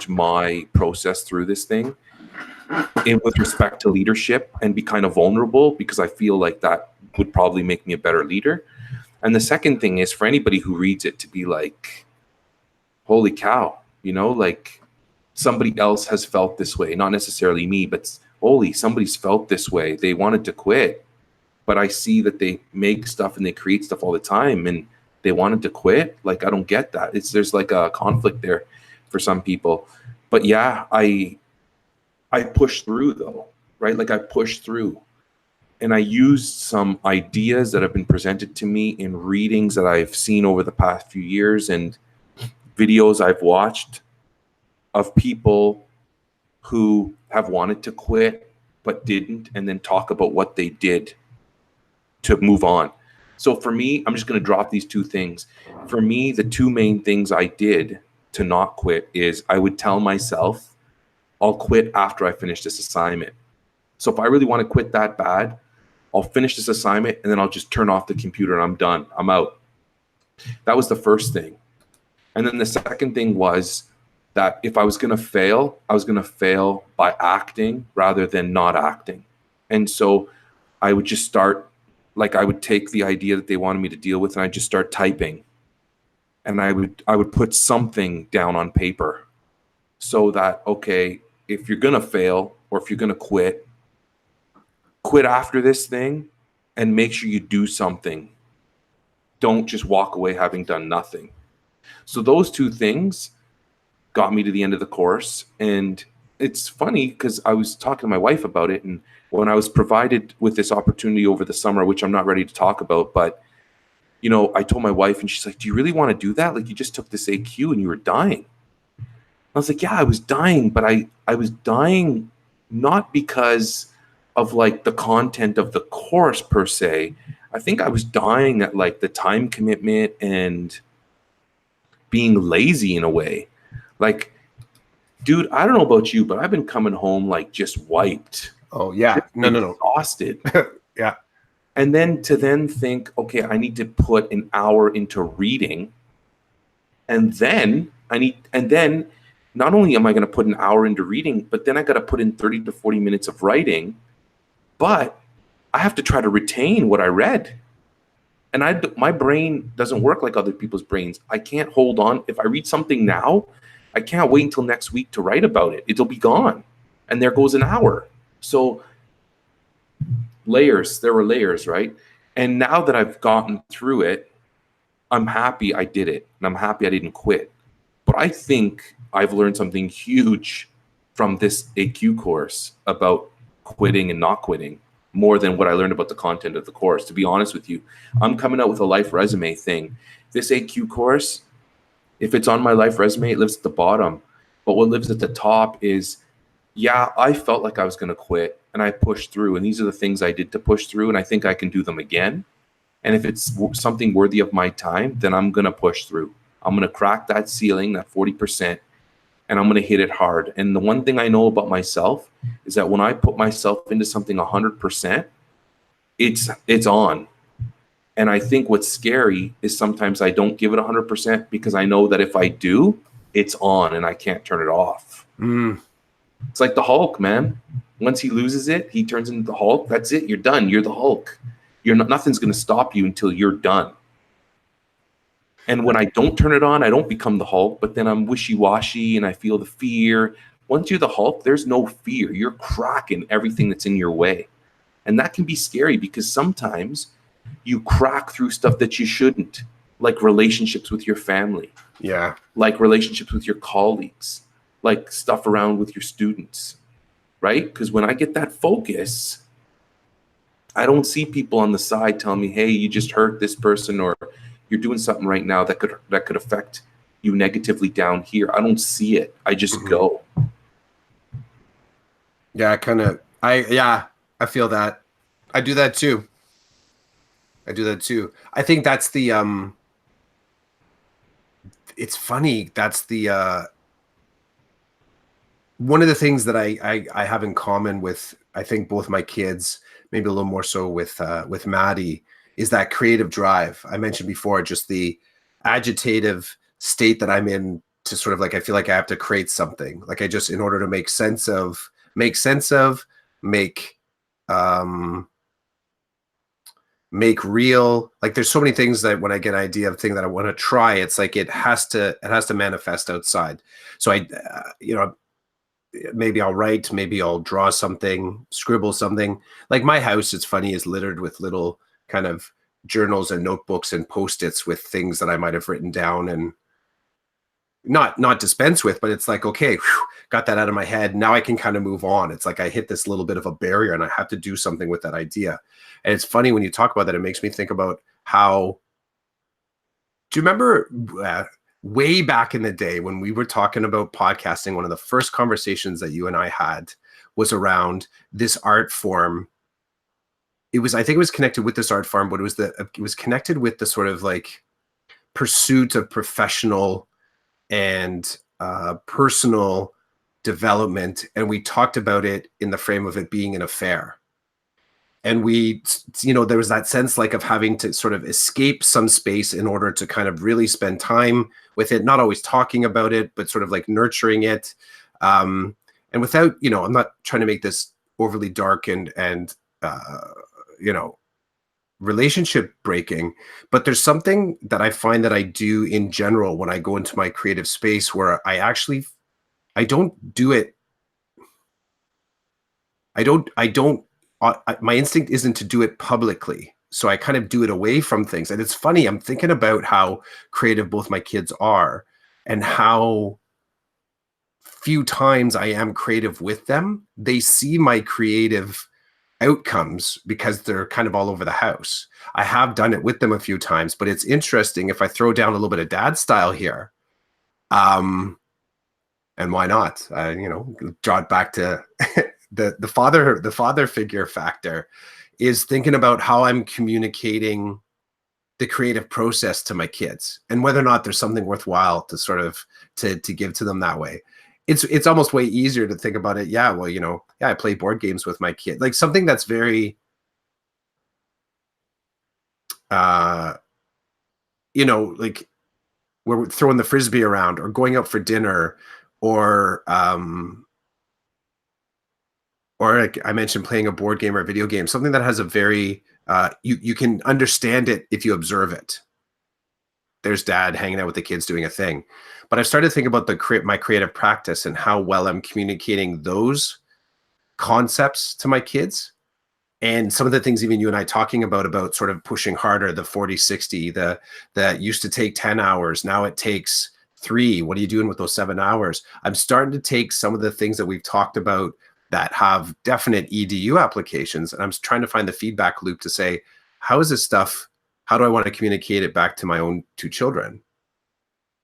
my process through this thing with respect to leadership, and be kind of vulnerable, because I feel like that would probably make me a better leader. And the second thing is for anybody who reads it to be like, holy cow, you know, like somebody else has felt this way, not necessarily me, but holy, somebody's felt this way. They wanted to quit, but I see that they make stuff and they create stuff all the time, and they wanted to quit. Like, I don't get that. There's like a conflict there for some people. But yeah, I pushed through though, right? Like I pushed through, and I used some ideas that have been presented to me in readings that I've seen over the past few years and videos I've watched of people who have wanted to quit but didn't, and then talk about what they did to move on. So for me, I'm just going to drop these 2 things. For me, the 2 main things I did to not quit is I would tell myself, I'll quit after I finish this assignment. So if I really want to quit that bad, I'll finish this assignment and then I'll just turn off the computer and I'm done. I'm out. That was the first thing. And then the second thing was that if I was going to fail, I was going to fail by acting rather than not acting. And so I would just start, like I would take the idea that they wanted me to deal with and I'd just start typing. And I would put something down on paper so that, okay, if you're going to fail or if you're going to quit after this thing and make sure you do something. Don't just walk away having done nothing. So those 2 things got me to the end of the course. And it's funny because I was talking to my wife about it. And when I was provided with this opportunity over the summer, which I'm not ready to talk about, but, you know, I told my wife and she's like, do you really want to do that? Like you just took this AQ and you were dying. I was like, yeah, I was dying, but I was dying not because of like the content of the course per se. I think I was dying at like the time commitment and being lazy in a way. Like, dude, I don't know about you, but I've been coming home like just wiped. Oh yeah. No. Exhausted. Yeah. And then to think, okay, I need to put an hour into reading. And then not only am I going to put an hour into reading, but then I got to put in 30 to 40 minutes of writing. But I have to try to retain what I read. And my brain doesn't work like other people's brains. I can't hold on. If I read something now, I can't wait until next week to write about it. It'll be gone. And there goes an hour. So there were layers, right? And now that I've gotten through it, I'm happy I did it. And I'm happy I didn't quit. But I think I've learned something huge from this AQ course about quitting and not quitting. more than what I learned about the content of the course. To be honest with you, I'm coming out with a life resume thing. This AQ course, if it's on my life resume, it lives at the bottom. But what lives at the top is, yeah, I felt like I was going to quit and I pushed through. And these are the things I did to push through. And I think I can do them again. And if it's something worthy of my time, then I'm going to push through. I'm going to crack that ceiling, that 40%, and I'm going to hit it hard. And the one thing I know about myself is that when I put myself into something 100%, it's on. And I think what's scary is sometimes I don't give it 100% because I know that if I do, it's on and I can't turn it off. It's like the Hulk, man. Once he loses it, he turns into the Hulk. That's it. You're done. You're the Hulk. Nothing's going to stop you until you're done. And when I don't turn it on, I don't become the Hulk, but then I'm wishy-washy and I feel the fear. Once you're the Hulk, there's no fear. You're cracking everything that's in your way. And that can be scary because sometimes you crack through stuff that you shouldn't, like relationships with your family. Yeah. Like relationships with your colleagues, like stuff around with your students, right? Because when I get that focus, I don't see people on the side telling me, hey, you just hurt this person or you're doing something right now that could affect you negatively down here. I don't see it. I just go. Yeah, I feel that. I do that too. I think that's the it's funny. That's the one of the things that I have in common with, I think, both my kids, maybe a little more so with Maddie, is that creative drive. I mentioned before, just the agitative state that I'm in to sort of like, I feel like I have to create something. Like I just, in order to make real, like there's so many things that when I get an idea of thing that I want to try, it's like it has to manifest outside. So I maybe I'll write, maybe I'll draw something, scribble something. Like my house, it's funny, is littered with little kind of journals and notebooks and Post-its with things that I might have written down and not dispense with, but it's like, okay, whew, got that out of my head. Now I can kind of move on. It's like I hit this little bit of a barrier and I have to do something with that idea. And it's funny when you talk about that, it makes me think about how, do you remember way back in the day when we were talking about podcasting, one of the first conversations that you and I had was around this art form. I think it was connected with this art form, but it was connected with the sort of like pursuit of professional and personal development. And we talked about it in the frame of it being an affair. And there was that sense like of having to sort of escape some space in order to kind of really spend time with it, not always talking about it, but sort of like nurturing it. And without, I'm not trying to make this overly dark and relationship breaking, but there's something that I find that I do in general when I go into my creative space where I don't do it. My instinct isn't to do it publicly. So I kind of do it away from things. And it's funny, I'm thinking about how creative both my kids are and how few times I am creative with them. They see my creative outcomes because they're kind of all over the house. I have done it with them a few times, but it's interesting if I throw down a little bit of dad style here. And why not? Draw it back to the father figure factor, is thinking about how I'm communicating the creative process to my kids and whether or not there's something worthwhile to sort of to give to them that way. It's almost way easier to think about it. Yeah, well, I play board games with my kid, like something that's very, like we're throwing the Frisbee around or going out for dinner or like I mentioned, playing a board game or a video game, something that has a very, you can understand it if you observe it. There's dad hanging out with the kids doing a thing. But I've started to think about my creative practice and how well I'm communicating those concepts to my kids. And some of the things even you and I talking about sort of pushing harder, the 40-60, that used to take 10 hours. Now it takes 3. What are you doing with those 7 hours? I'm starting to take some of the things that we've talked about that have definite EDU applications. And I'm trying to find the feedback loop to say, how is this stuff? How do I want to communicate it back to my own 2 children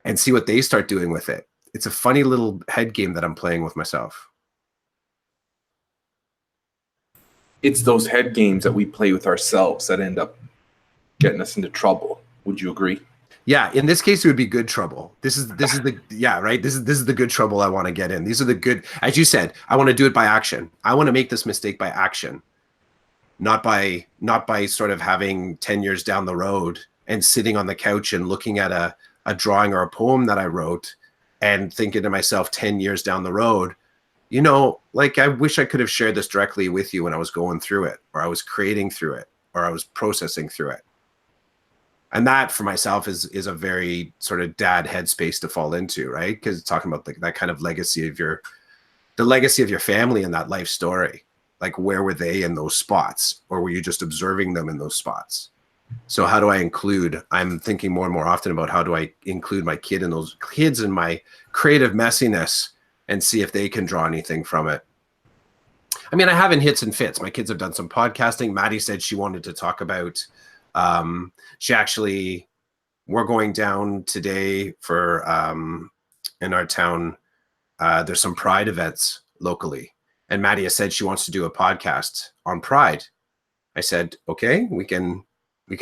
and see what they start doing with it? It's a funny little head game that I'm playing with myself. It's those head games that we play with ourselves that end up getting us into trouble. Would you agree? Yeah, in this case, it would be good trouble. This is the yeah, right. This is the good trouble I want to get in. These are the good, as you said, I want to do it by action. I want to make this mistake by action, not by sort of having 10 years down the road and sitting on the couch and looking at a drawing or a poem that I wrote and thinking to myself 10 years down the road, you know, like I wish I could have shared this directly with you when I was going through it, or I was creating through it, or I was processing through it. And that for myself is a very sort of dad headspace to fall into, right? Because talking about that kind of legacy of the legacy of your family and that life story, like where were they in those spots, or were you just observing them in those spots? So how do I include? I'm thinking more and more often about how do I include my kids in my creative messiness and see if they can draw anything from it. I mean, I have in hits and fits. My kids have done some podcasting. Maddie said she wanted to talk about. We're going down today for in our town. There's some Pride events locally, and Maddie has said she wants to do a podcast on Pride. I said, okay, we can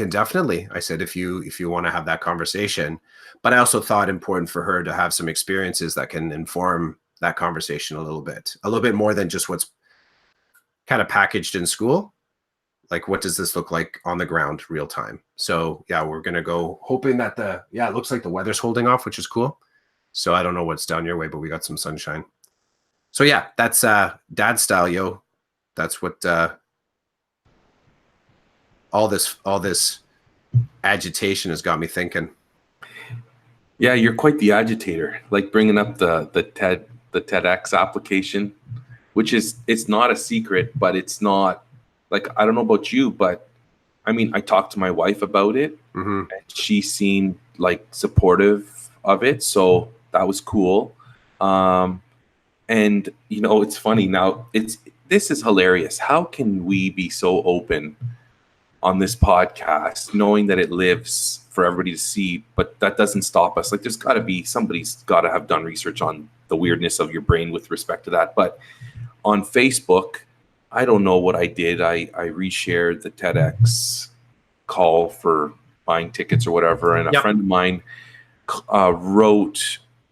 definitely. I said, if you want to have that conversation, but I also thought important for her to have some experiences that can inform that conversation a little bit more than just what's kind of packaged in school. Like, what does this look like on the ground real time? So yeah, we're going to go hoping that it looks like the weather's holding off, which is cool. So I don't know what's down your way, but we got some sunshine. So yeah, that's dad style, yo. That's what all this agitation has got me thinking. Yeah, you're quite the agitator. Like bringing up the TEDx application, which it's not a secret, but it's not like, I don't know about you, but I mean, I talked to my wife about it, and she seemed like supportive of it, so that was cool. And you know, it's funny now. This is hilarious. How can we be so open on this podcast, knowing that it lives for everybody to see, but that doesn't stop us? Like, there's got to be somebody's got to have done research on the weirdness of your brain with respect to that. But on Facebook, I don't know what I did. I reshared the TEDx call for buying tickets or whatever, and a friend of mine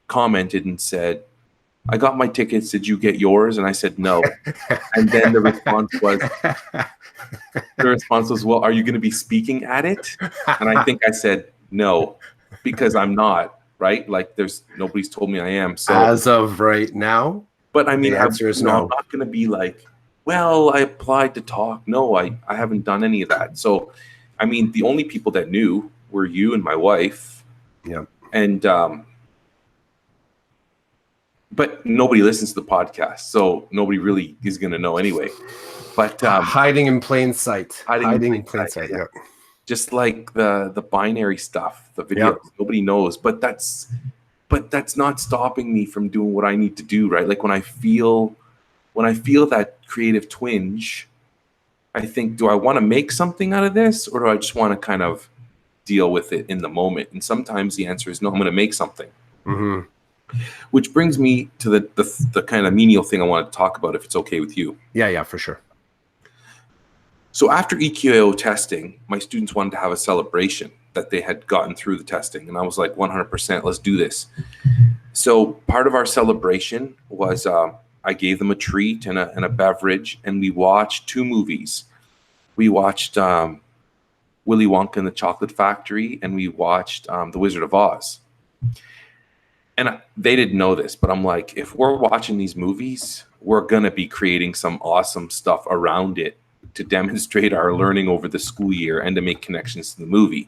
commented and said, I got my tickets. Did you get yours? And I said, no. And then the response was, well, are you going to be speaking at it? And I think I said, no, because I'm not, right? Like, nobody's told me I am. So as of right now. But I mean, the answer is no. I'm not going to be like, well, I applied to talk. No, I haven't done any of that. So, I mean, the only people that knew were you and my wife. Yeah. And, but nobody listens to the podcast, so nobody really is going to know anyway. But hiding in plain sight. Hiding in plain sight. Yeah. Just like the binary stuff, the videos, nobody knows. But that's not stopping me from doing what I need to do, right? Like when I feel that creative twinge, I think, do I want to make something out of this, or do I just want to kind of deal with it in the moment? And sometimes the answer is no. I'm going to make something. Mm-hmm. Which brings me to the kind of menial thing I want to talk about, if it's okay with you. Yeah, for sure. So after EQAO testing, my students wanted to have a celebration that they had gotten through the testing. And I was like, 100%, let's do this. So part of our celebration was I gave them a treat and a beverage, and we watched 2 movies. We watched Willy Wonka and the Chocolate Factory, and we watched The Wizard of Oz. And they didn't know this, but I'm like, if we're watching these movies, we're going to be creating some awesome stuff around it to demonstrate our learning over the school year and to make connections to the movie.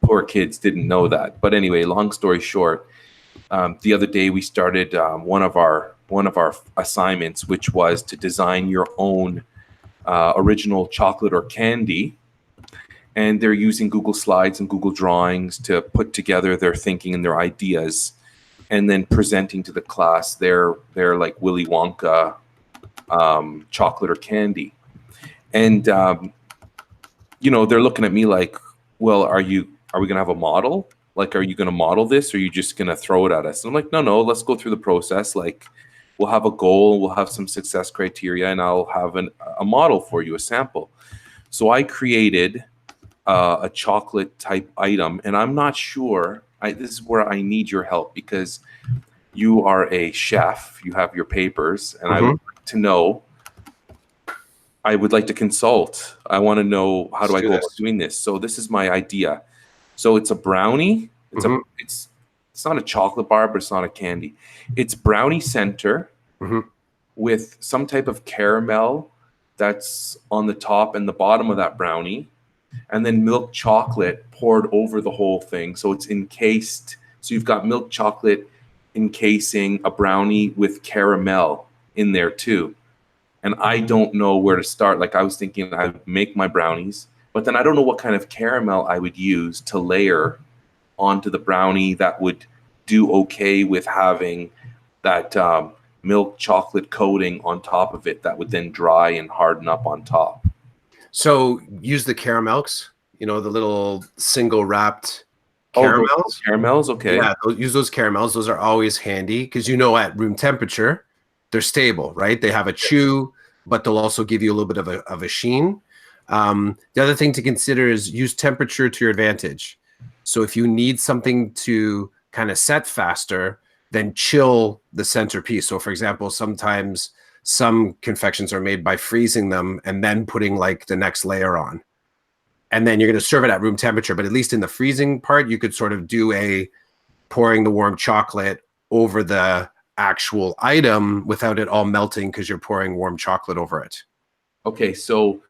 Poor kids didn't know that. But anyway, long story short, the other day we started one of our assignments, which was to design your own original chocolate or candy. And they're using Google Slides and Google Drawings to put together their thinking and their ideas, and then presenting to the class their like Willy Wonka chocolate or candy. And you know, they're looking at me like, well, are we gonna have a model? Like, are you gonna model this, or are you just gonna throw it at us? And I'm like, no, let's go through the process. Like, we'll have a goal, we'll have some success criteria, and I'll have a model for you, a sample. So I created a chocolate type item, and I'm not sure. This is where I need your help, because you are a chef, you have your papers, and I would like to know. I would like to consult. I want to know, how do I go about doing this? So this is my idea. So it's a brownie. It's not a chocolate bar, but it's not a candy. It's brownie center with some type of caramel that's on the top and the bottom of that brownie, and then milk chocolate poured over the whole thing. So it's encased. So you've got milk chocolate encasing a brownie with caramel in there too. And I don't know where to start. Like, I was thinking I would make my brownies, but then I don't know what kind of caramel I would use to layer onto the brownie that would do okay with having that milk chocolate coating on top of it that would then dry and harden up on top. So use the caramels, you know, the little single wrapped caramels. Oh, caramels, okay. Yeah, use those caramels. Those are always handy because, you know, at room temperature, they're stable, right? They have a chew, but they'll also give you a little bit of a sheen. The other thing to consider is use temperature to your advantage. So if you need something to kind of set faster, then chill the centerpiece. So for example, sometimes some confections are made by freezing them and then putting like the next layer on. And then you're going to serve it at room temperature. But at least in the freezing part, you could sort of do a pouring the warm chocolate over the actual item without it all melting because you're pouring warm chocolate over it. Okay, so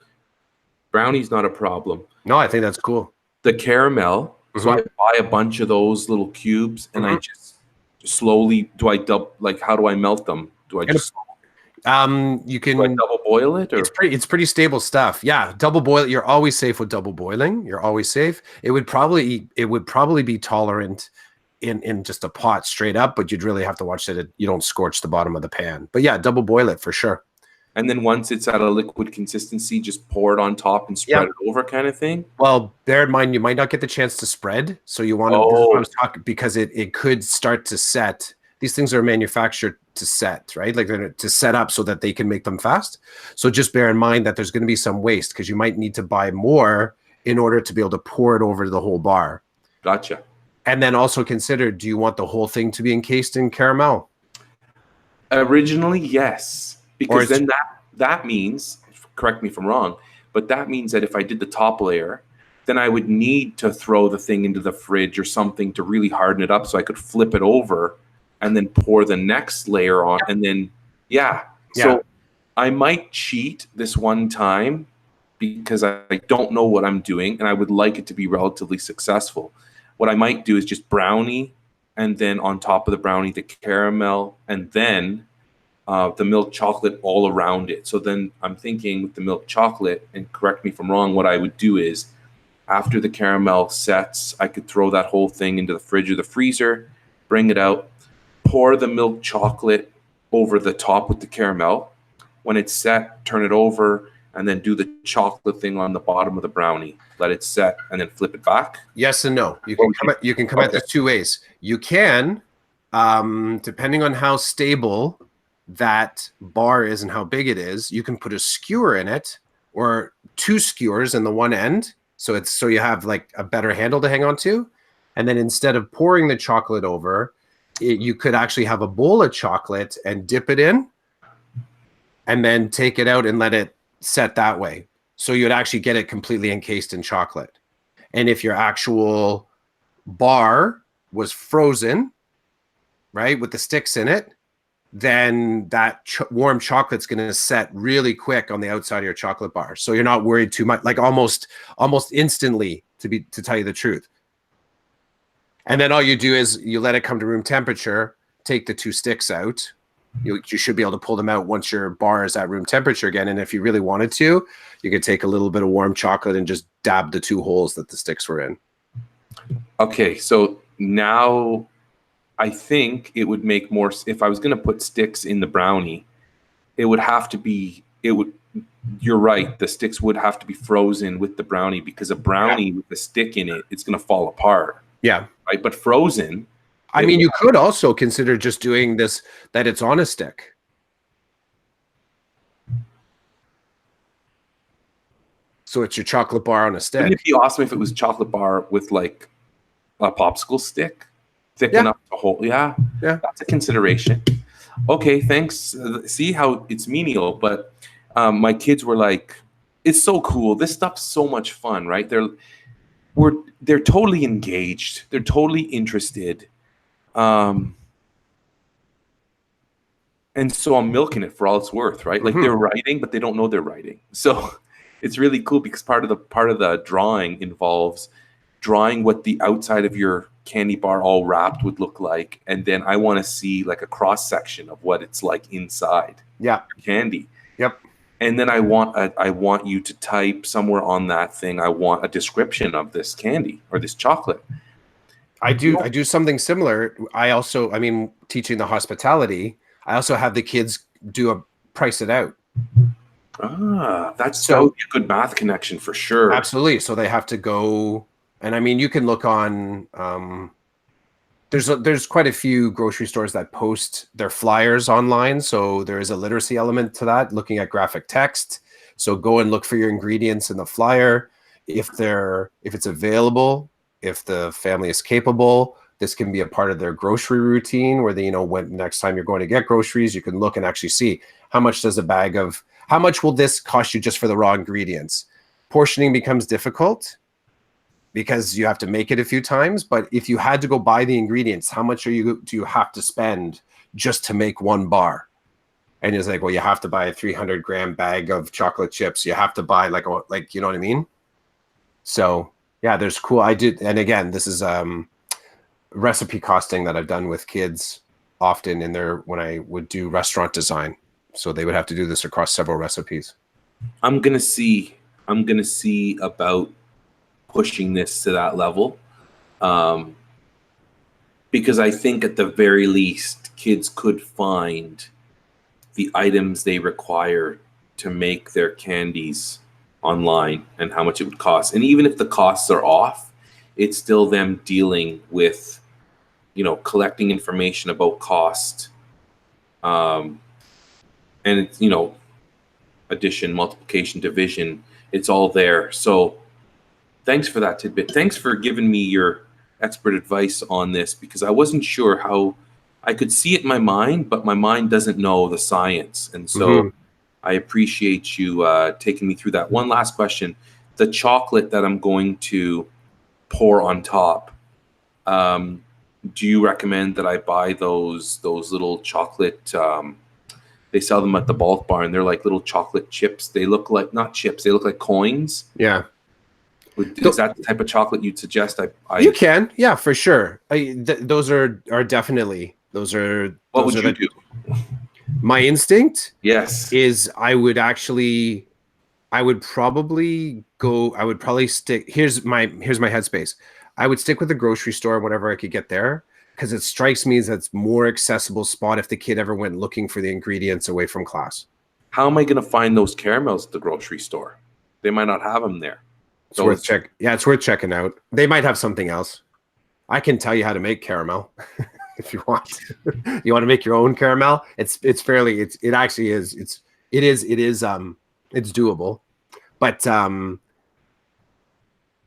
brownie's not a problem. No, I think that's cool. The caramel, so I buy a bunch of those little cubes, and I just slowly, how do I melt them? Do I just you can double boil it, or it's pretty stable stuff. Yeah, double boil. You're always safe with double boiling. You're always safe. It would probably be tolerant in just a pot straight up, but you'd really have to watch that you don't scorch the bottom of the pan. But yeah, double boil it for sure. And then once it's at a liquid consistency, just pour it on top and spread it over, kind of thing. Well, bear in mind, you might not get the chance to spread. So you want to, this is what I was talking, because it could start to set. These things are manufactured to set, right? Like they're to set up so that they can make them fast. So just bear in mind that there's going to be some waste because you might need to buy more in order to be able to pour it over the whole bar. Gotcha. And then also consider, do you want the whole thing to be encased in caramel? Originally, yes. Because then that means, correct me if I'm wrong, but that means that if I did the top layer, then I would need to throw the thing into the fridge or something to really harden it up so I could flip it over and then pour the next layer on. And then, So I might cheat this one time because I don't know what I'm doing and I would like it to be relatively successful. What I might do is just brownie, and then on top of the brownie, the caramel, and then the milk chocolate all around it. So then I'm thinking with the milk chocolate, and correct me if I'm wrong, what I would do is after the caramel sets, I could throw that whole thing into the fridge or the freezer, bring it out, pour the milk chocolate over the top with the caramel. When it's set, turn it over, and then do the chocolate thing on the bottom of the brownie. Let it set, and then flip it back. Yes and no. You can come at this two ways. You can, depending on how stable that bar is and how big it is, you can put a skewer in it or two skewers in the one end. So you have like a better handle to hang on to. And then instead of pouring the chocolate over, you could actually have a bowl of chocolate and dip it in and then take it out and let it set that way. So you'd actually get it completely encased in chocolate. And if your actual bar was frozen, right, with the sticks in it, then that warm chocolate's going to set really quick on the outside of your chocolate bar. So you're not worried too much, like almost instantly, to tell you the truth. And then all you do is you let it come to room temperature, take the two sticks out. You should be able to pull them out once your bar is at room temperature again. And if you really wanted to, you could take a little bit of warm chocolate and just dab the two holes that the sticks were in. Okay, so now I think it would make more, if I was going to put sticks in the brownie, it would have to be, you're right. The sticks would have to be frozen with the brownie, because a brownie with a stick in it, it's going to fall apart. Yeah. Right. But frozen. I mean, you could also consider just doing this, that it's on a stick. So it's your chocolate bar on a stick. Wouldn't it be awesome if it was chocolate bar with like a popsicle stick thick enough to hold? Yeah. That's a consideration. Okay, thanks. See how it's menial, but my kids were like, it's so cool. This stuff's so much fun, right? They're totally engaged. They're totally interested. And so I'm milking it for all it's worth, right? Like they're writing, but they don't know they're writing. So it's really cool, because part of the drawing involves drawing what the outside of your candy bar all wrapped would look like, and then I want to see like a cross section of what it's like inside. Yeah, candy. Yep. And then I want you to type somewhere on that thing, I want a description of this candy or this chocolate. I do something similar. I mean, teaching the hospitality, I also have the kids price it out. That would be a good math connection for sure. Absolutely. So they have to go, and I mean, you can look on. There's quite a few grocery stores that post their flyers online, so there is a literacy element to that, looking at graphic text. So go and look for your ingredients in the flyer. If it's available, if the family is capable, this can be a part of their grocery routine, where they, when next time you're going to get groceries, you can look and actually see how much will this cost you just for the raw ingredients. Portioning becomes difficult because you have to make it a few times, but if you had to go buy the ingredients, how much do you have to spend just to make one bar? And it's like, well, you have to buy a 300-gram bag of chocolate chips. You have to buy like, you know what I mean? So yeah, there's cool. And again, this is recipe costing that I've done with kids often when I would do restaurant design. So they would have to do this across several recipes. I'm gonna see about pushing this to that level, because I think at the very least, kids could find the items they require to make their candies online and how much it would cost. And even if the costs are off, it's still them dealing with, collecting information about cost, and it's, addition, multiplication, division, it's all there. So thanks for that tidbit. Thanks for giving me your expert advice on this, because I wasn't sure how. I could see it in my mind, but my mind doesn't know the science. And so I appreciate you taking me through that. One last question. The chocolate that I'm going to pour on top, do you recommend that I buy those little chocolate, they sell them at the bulk barn. They're like little chocolate chips. They look like, not chips, they look like coins. Yeah. Is that the type of chocolate you'd suggest? You can, yeah, for sure. Those are definitely, What would you do? My instinct, yes, is I would probably stick. Here's my headspace. I would stick with the grocery store, whatever I could get there, because it strikes me as that's more accessible spot if the kid ever went looking for the ingredients away from class. How am I going to find those caramels at the grocery store? They might not have them there. It's worth checking out. They might have something else. I can tell you how to make caramel if you want. You want to make your own caramel? It's doable. But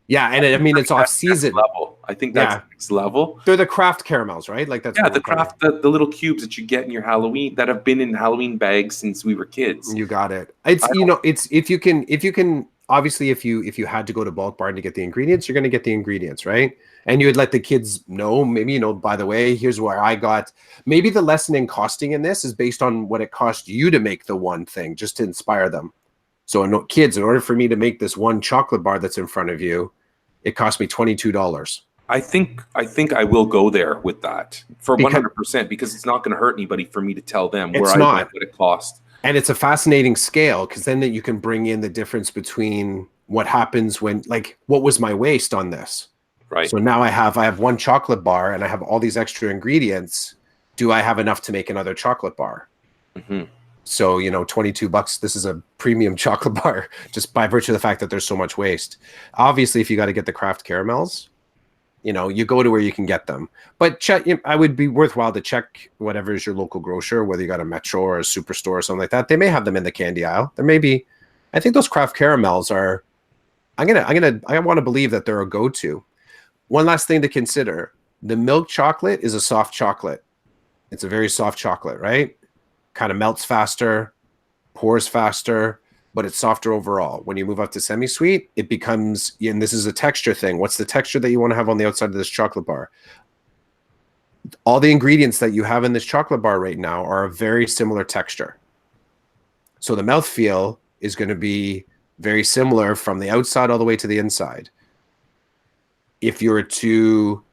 yeah, and I mean, it's off season level. I think that's next level. They're the craft caramels, right? Like that's the craft, the little cubes that you get in your Halloween, that have been in Halloween bags since we were kids. You got it. It's if you can. Obviously, if you had to go to bulk barn to get the ingredients, you're going to get the ingredients, right? And you would let the kids know, maybe, by the way, here's where I got. Maybe the lesson in costing in this is based on what it cost you to make the one thing, just to inspire them. So, kids, in order for me to make this one chocolate bar that's in front of you, it cost me $22. I think I will go there with that for 100%, because it's not going to hurt anybody for me to tell them where I went, what it cost. And it's a fascinating scale, because then you can bring in the difference between what happens when, like, what was my waste on this? Right. So now I have one chocolate bar and I have all these extra ingredients. Do I have enough to make another chocolate bar? Mm-hmm. So, you know, $22, this is a premium chocolate bar just by virtue of the fact that there's so much waste. Obviously, if you got to get the craft caramels, you know, you go to where you can get them. But check, I would be worthwhile to check whatever is your local grocer, whether you got a Metro or a Superstore or something like that. They may have them in the candy aisle. There may be, I think those craft caramels are, I want to believe that they're a go-to. One last thing to consider. The milk chocolate is a soft chocolate. It's a very soft chocolate, right? Kind of melts faster, pours faster, but it's softer overall. When you move up to semi-sweet, it becomes, and this is a texture thing. What's the texture that you want to have on the outside of this chocolate bar? All the ingredients that you have in this chocolate bar right now are a very similar texture. So the mouthfeel is going to be very similar from the outside all the way to the inside. If you were to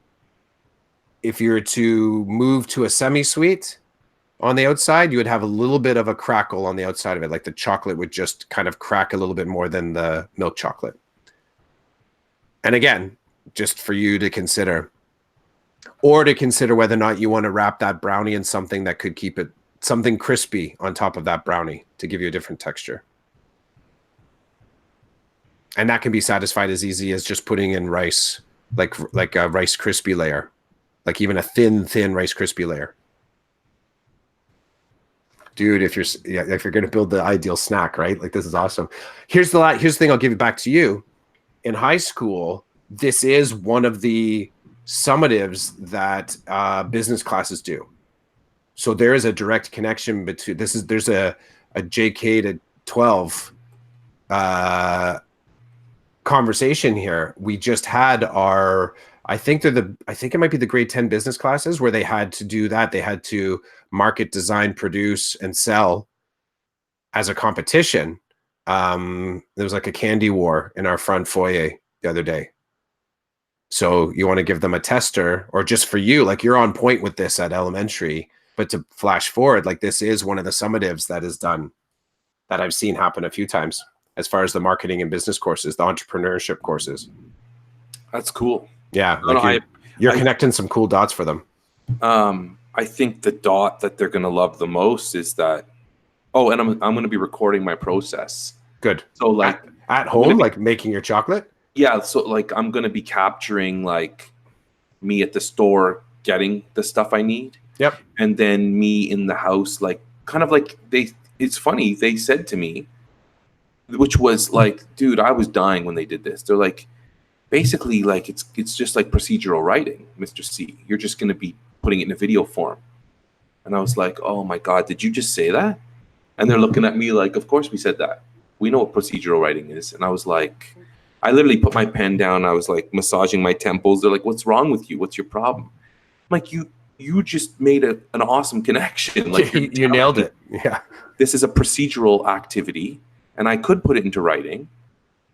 move to a semi-sweet on the outside, you would have a little bit of a crackle on the outside of it. Like the chocolate would just kind of crack a little bit more than the milk chocolate. And again, just for you to consider, or to consider whether or not you want to wrap that brownie in something that could keep it something crispy on top of that brownie to give you a different texture. And that can be satisfied as easy as just putting in rice, like a Rice Krispie layer, like even a thin Rice Krispie layer. Dude, if you're going to build the ideal snack, right? Like, this is awesome. Here's the thing I'll give it back to you. In high school, this is one of the summatives that business classes do. So there is a direct connection between there's a JK to 12 conversation here. We just had I think it might be the grade 10 business classes where they had to do that. They had to market, design, produce, and sell as a competition. There was like a candy war in our front foyer the other day. So you want to give them a tester, or just for you, like you're on point with this at elementary, but to flash forward, like this is one of the summatives that is done, that I've seen happen a few times as far as the marketing and business courses, the entrepreneurship courses. That's cool. Yeah, like you're connecting some cool dots for them. I think the dot that they're going to love the most is that, and I'm going to be recording my process. Good. So like at home, like making your chocolate? Yeah, so like I'm going to be capturing like me at the store getting the stuff I need. Yep. And then me in the house, like kind of like it's funny, they said to me, which was like, dude, I was dying when they did this. They're like, basically, like it's just like procedural writing, Mr. C. You're just going to be putting it in a video form. And I was like, oh my God, did you just say that? And they're looking at me like, of course we said that. We know what procedural writing is. And I was like, I literally put my pen down. I was like massaging my temples. They're like, what's wrong with you? What's your problem? I'm like, you just made an awesome connection. Like you nailed it. Yeah. This is a procedural activity. And I could put it into writing,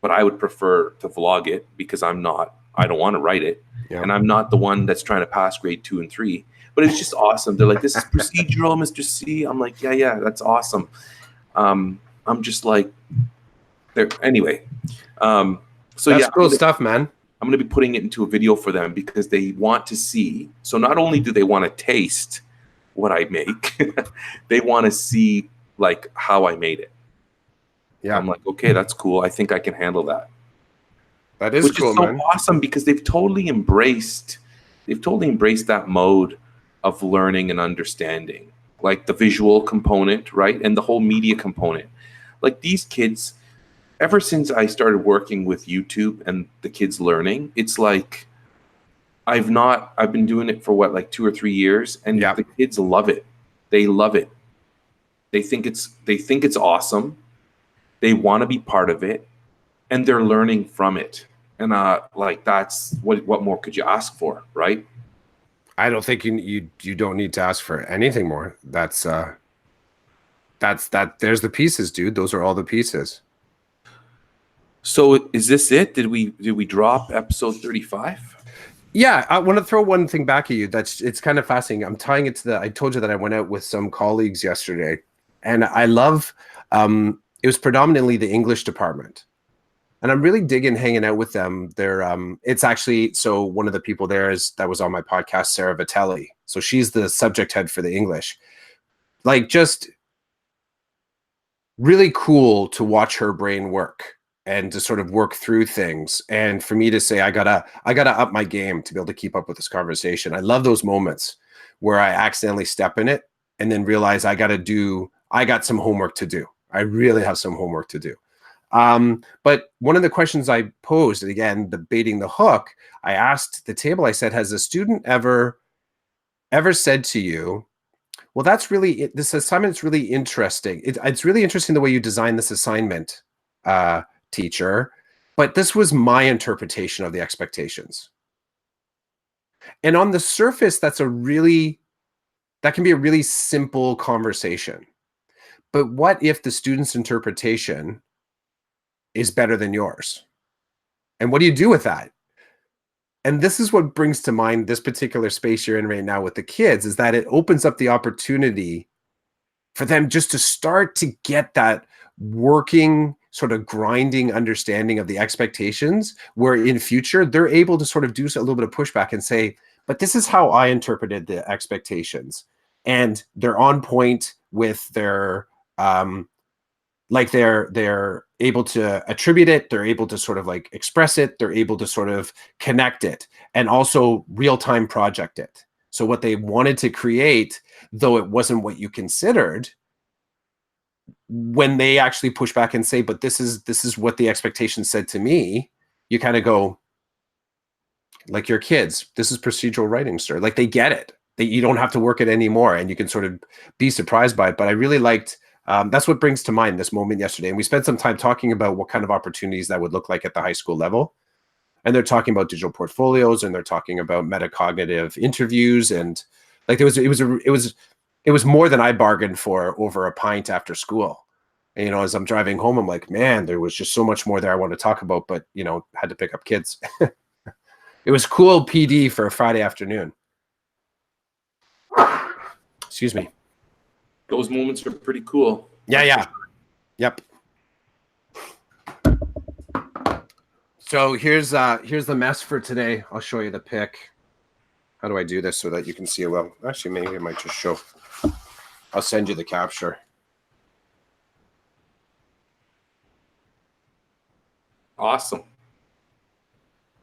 but I would prefer to vlog it because I don't want to write it. Yeah. And I'm not the one that's trying to pass grade 2 and 3, but it's just awesome. They're like, this is procedural, Mr. C. I'm like, yeah, that's awesome. I'm just like, anyway. So that's cool stuff, man. I'm going to be putting it into a video for them because they want to see. So not only do they want to taste what I make, they want to see like how I made it. Yeah, I'm like, okay, that's cool. I think I can handle that. That is cool, man. Which is so awesome because they've totally embraced that mode of learning and understanding, like the visual component, right, and the whole media component. Like these kids, ever since I started working with YouTube and the kids learning, it's like I've been doing it for like 2 or 3 years, and the kids love it. They love it. They think it's awesome. They want to be part of it, and they're learning from it. And like that's what more could you ask for, right? I don't think you don't need to ask for anything more. That's that. There's the pieces, dude. Those are all the pieces. So is this it? Did we drop episode 35? Yeah, I want to throw one thing back at you. It's kind of fascinating. I'm tying it to I told you that I went out with some colleagues yesterday, and I love. It was predominantly the English department, and I'm really digging hanging out with them. They're it's actually, so one of the people there that was on my podcast, Sarah Vitelli. So she's the subject head for the English. Like, just really cool to watch her brain work and to sort of work through things. And for me to say, I gotta up my game to be able to keep up with this conversation. I love those moments where I accidentally step in it and then realize I got some homework to do. I really have some homework to do. But one of the questions I posed, and again, the baiting the hook, I asked the table, I said, has a student ever said to you, well, this assignment's really interesting. It's really interesting the way you designed this assignment, teacher, but this was my interpretation of the expectations. And on the surface, that can be a really simple conversation. But what if the student's interpretation is better than yours? And what do you do with that? And this is what brings to mind this particular space you're in right now with the kids, is that it opens up the opportunity for them just to start to get that working, sort of grinding understanding of the expectations, where in future they're able to sort of do a little bit of pushback and say, but this is how I interpreted the expectations. And they're on point with their, like they're able to attribute it, they're able to sort of like express it, they're able to sort of connect it, and also real-time project it. So what they wanted to create, though it wasn't what you considered, when they actually push back and say, but this is what the expectation said to me, you kind of go, like your kids, this is procedural writing, sir. Like they get it. You don't have to work it anymore, and you can sort of be surprised by it. But I really liked, that's what brings to mind this moment yesterday. And we spent some time talking about what kind of opportunities that would look like at the high school level. And they're talking about digital portfolios, and they're talking about metacognitive interviews. And like it was more than I bargained for over a pint after school. And, you know, as I'm driving home, I'm like, man, there was just so much more there I want to talk about, but, you know, had to pick up kids. It was cool PD for a Friday afternoon. Excuse me. Those moments are pretty cool. Yeah. Yep. So here's the mess for today. I'll show you the pic. How do I do this so that you can see it well? Actually, maybe it might just show. I'll send you the capture. Awesome.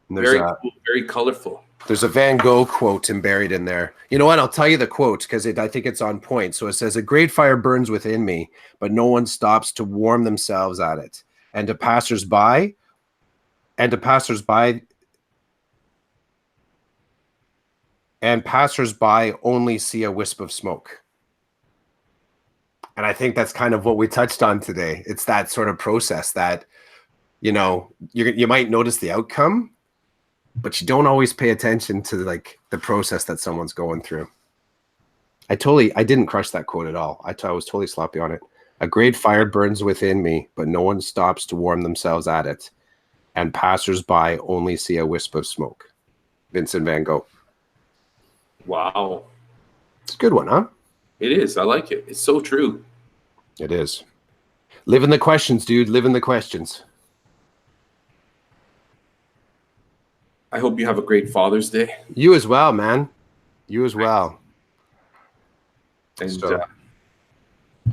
Very cool, very colorful. There's a Van Gogh quote buried in there. You know what? I'll tell you the quote because I think it's on point. So it says, "A great fire burns within me, but no one stops to warm themselves at it. And to passers-by, only see a wisp of smoke." And I think that's kind of what we touched on today. It's that sort of process that, you know, you might notice the outcome, but you don't always pay attention to like the process that someone's going through. I didn't crush that quote at all. I was totally sloppy on it. "A great fire burns within me, but no one stops to warm themselves at it. And passers-by only see a wisp of smoke." Vincent van Gogh. Wow. It's a good one, huh? It is. I like it. It's so true. It is. Live in the questions, dude. Live in the questions. I hope you have a great Father's Day. You as well, man. You as well. And so,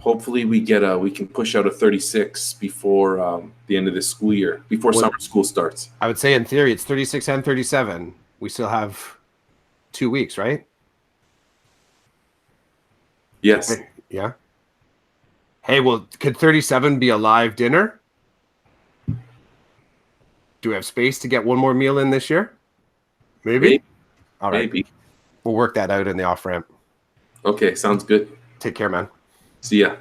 hopefully we can push out a 36 before the end of this school year, before summer school starts. I would say in theory it's 36 and 37. We still have 2 weeks, right? Yes. Yeah. Hey, well, could 37 be a live dinner? Do we have space to get one more meal in this year? Maybe. All right. Maybe. We'll work that out in the off-ramp. Okay, sounds good. Take care, man. See ya.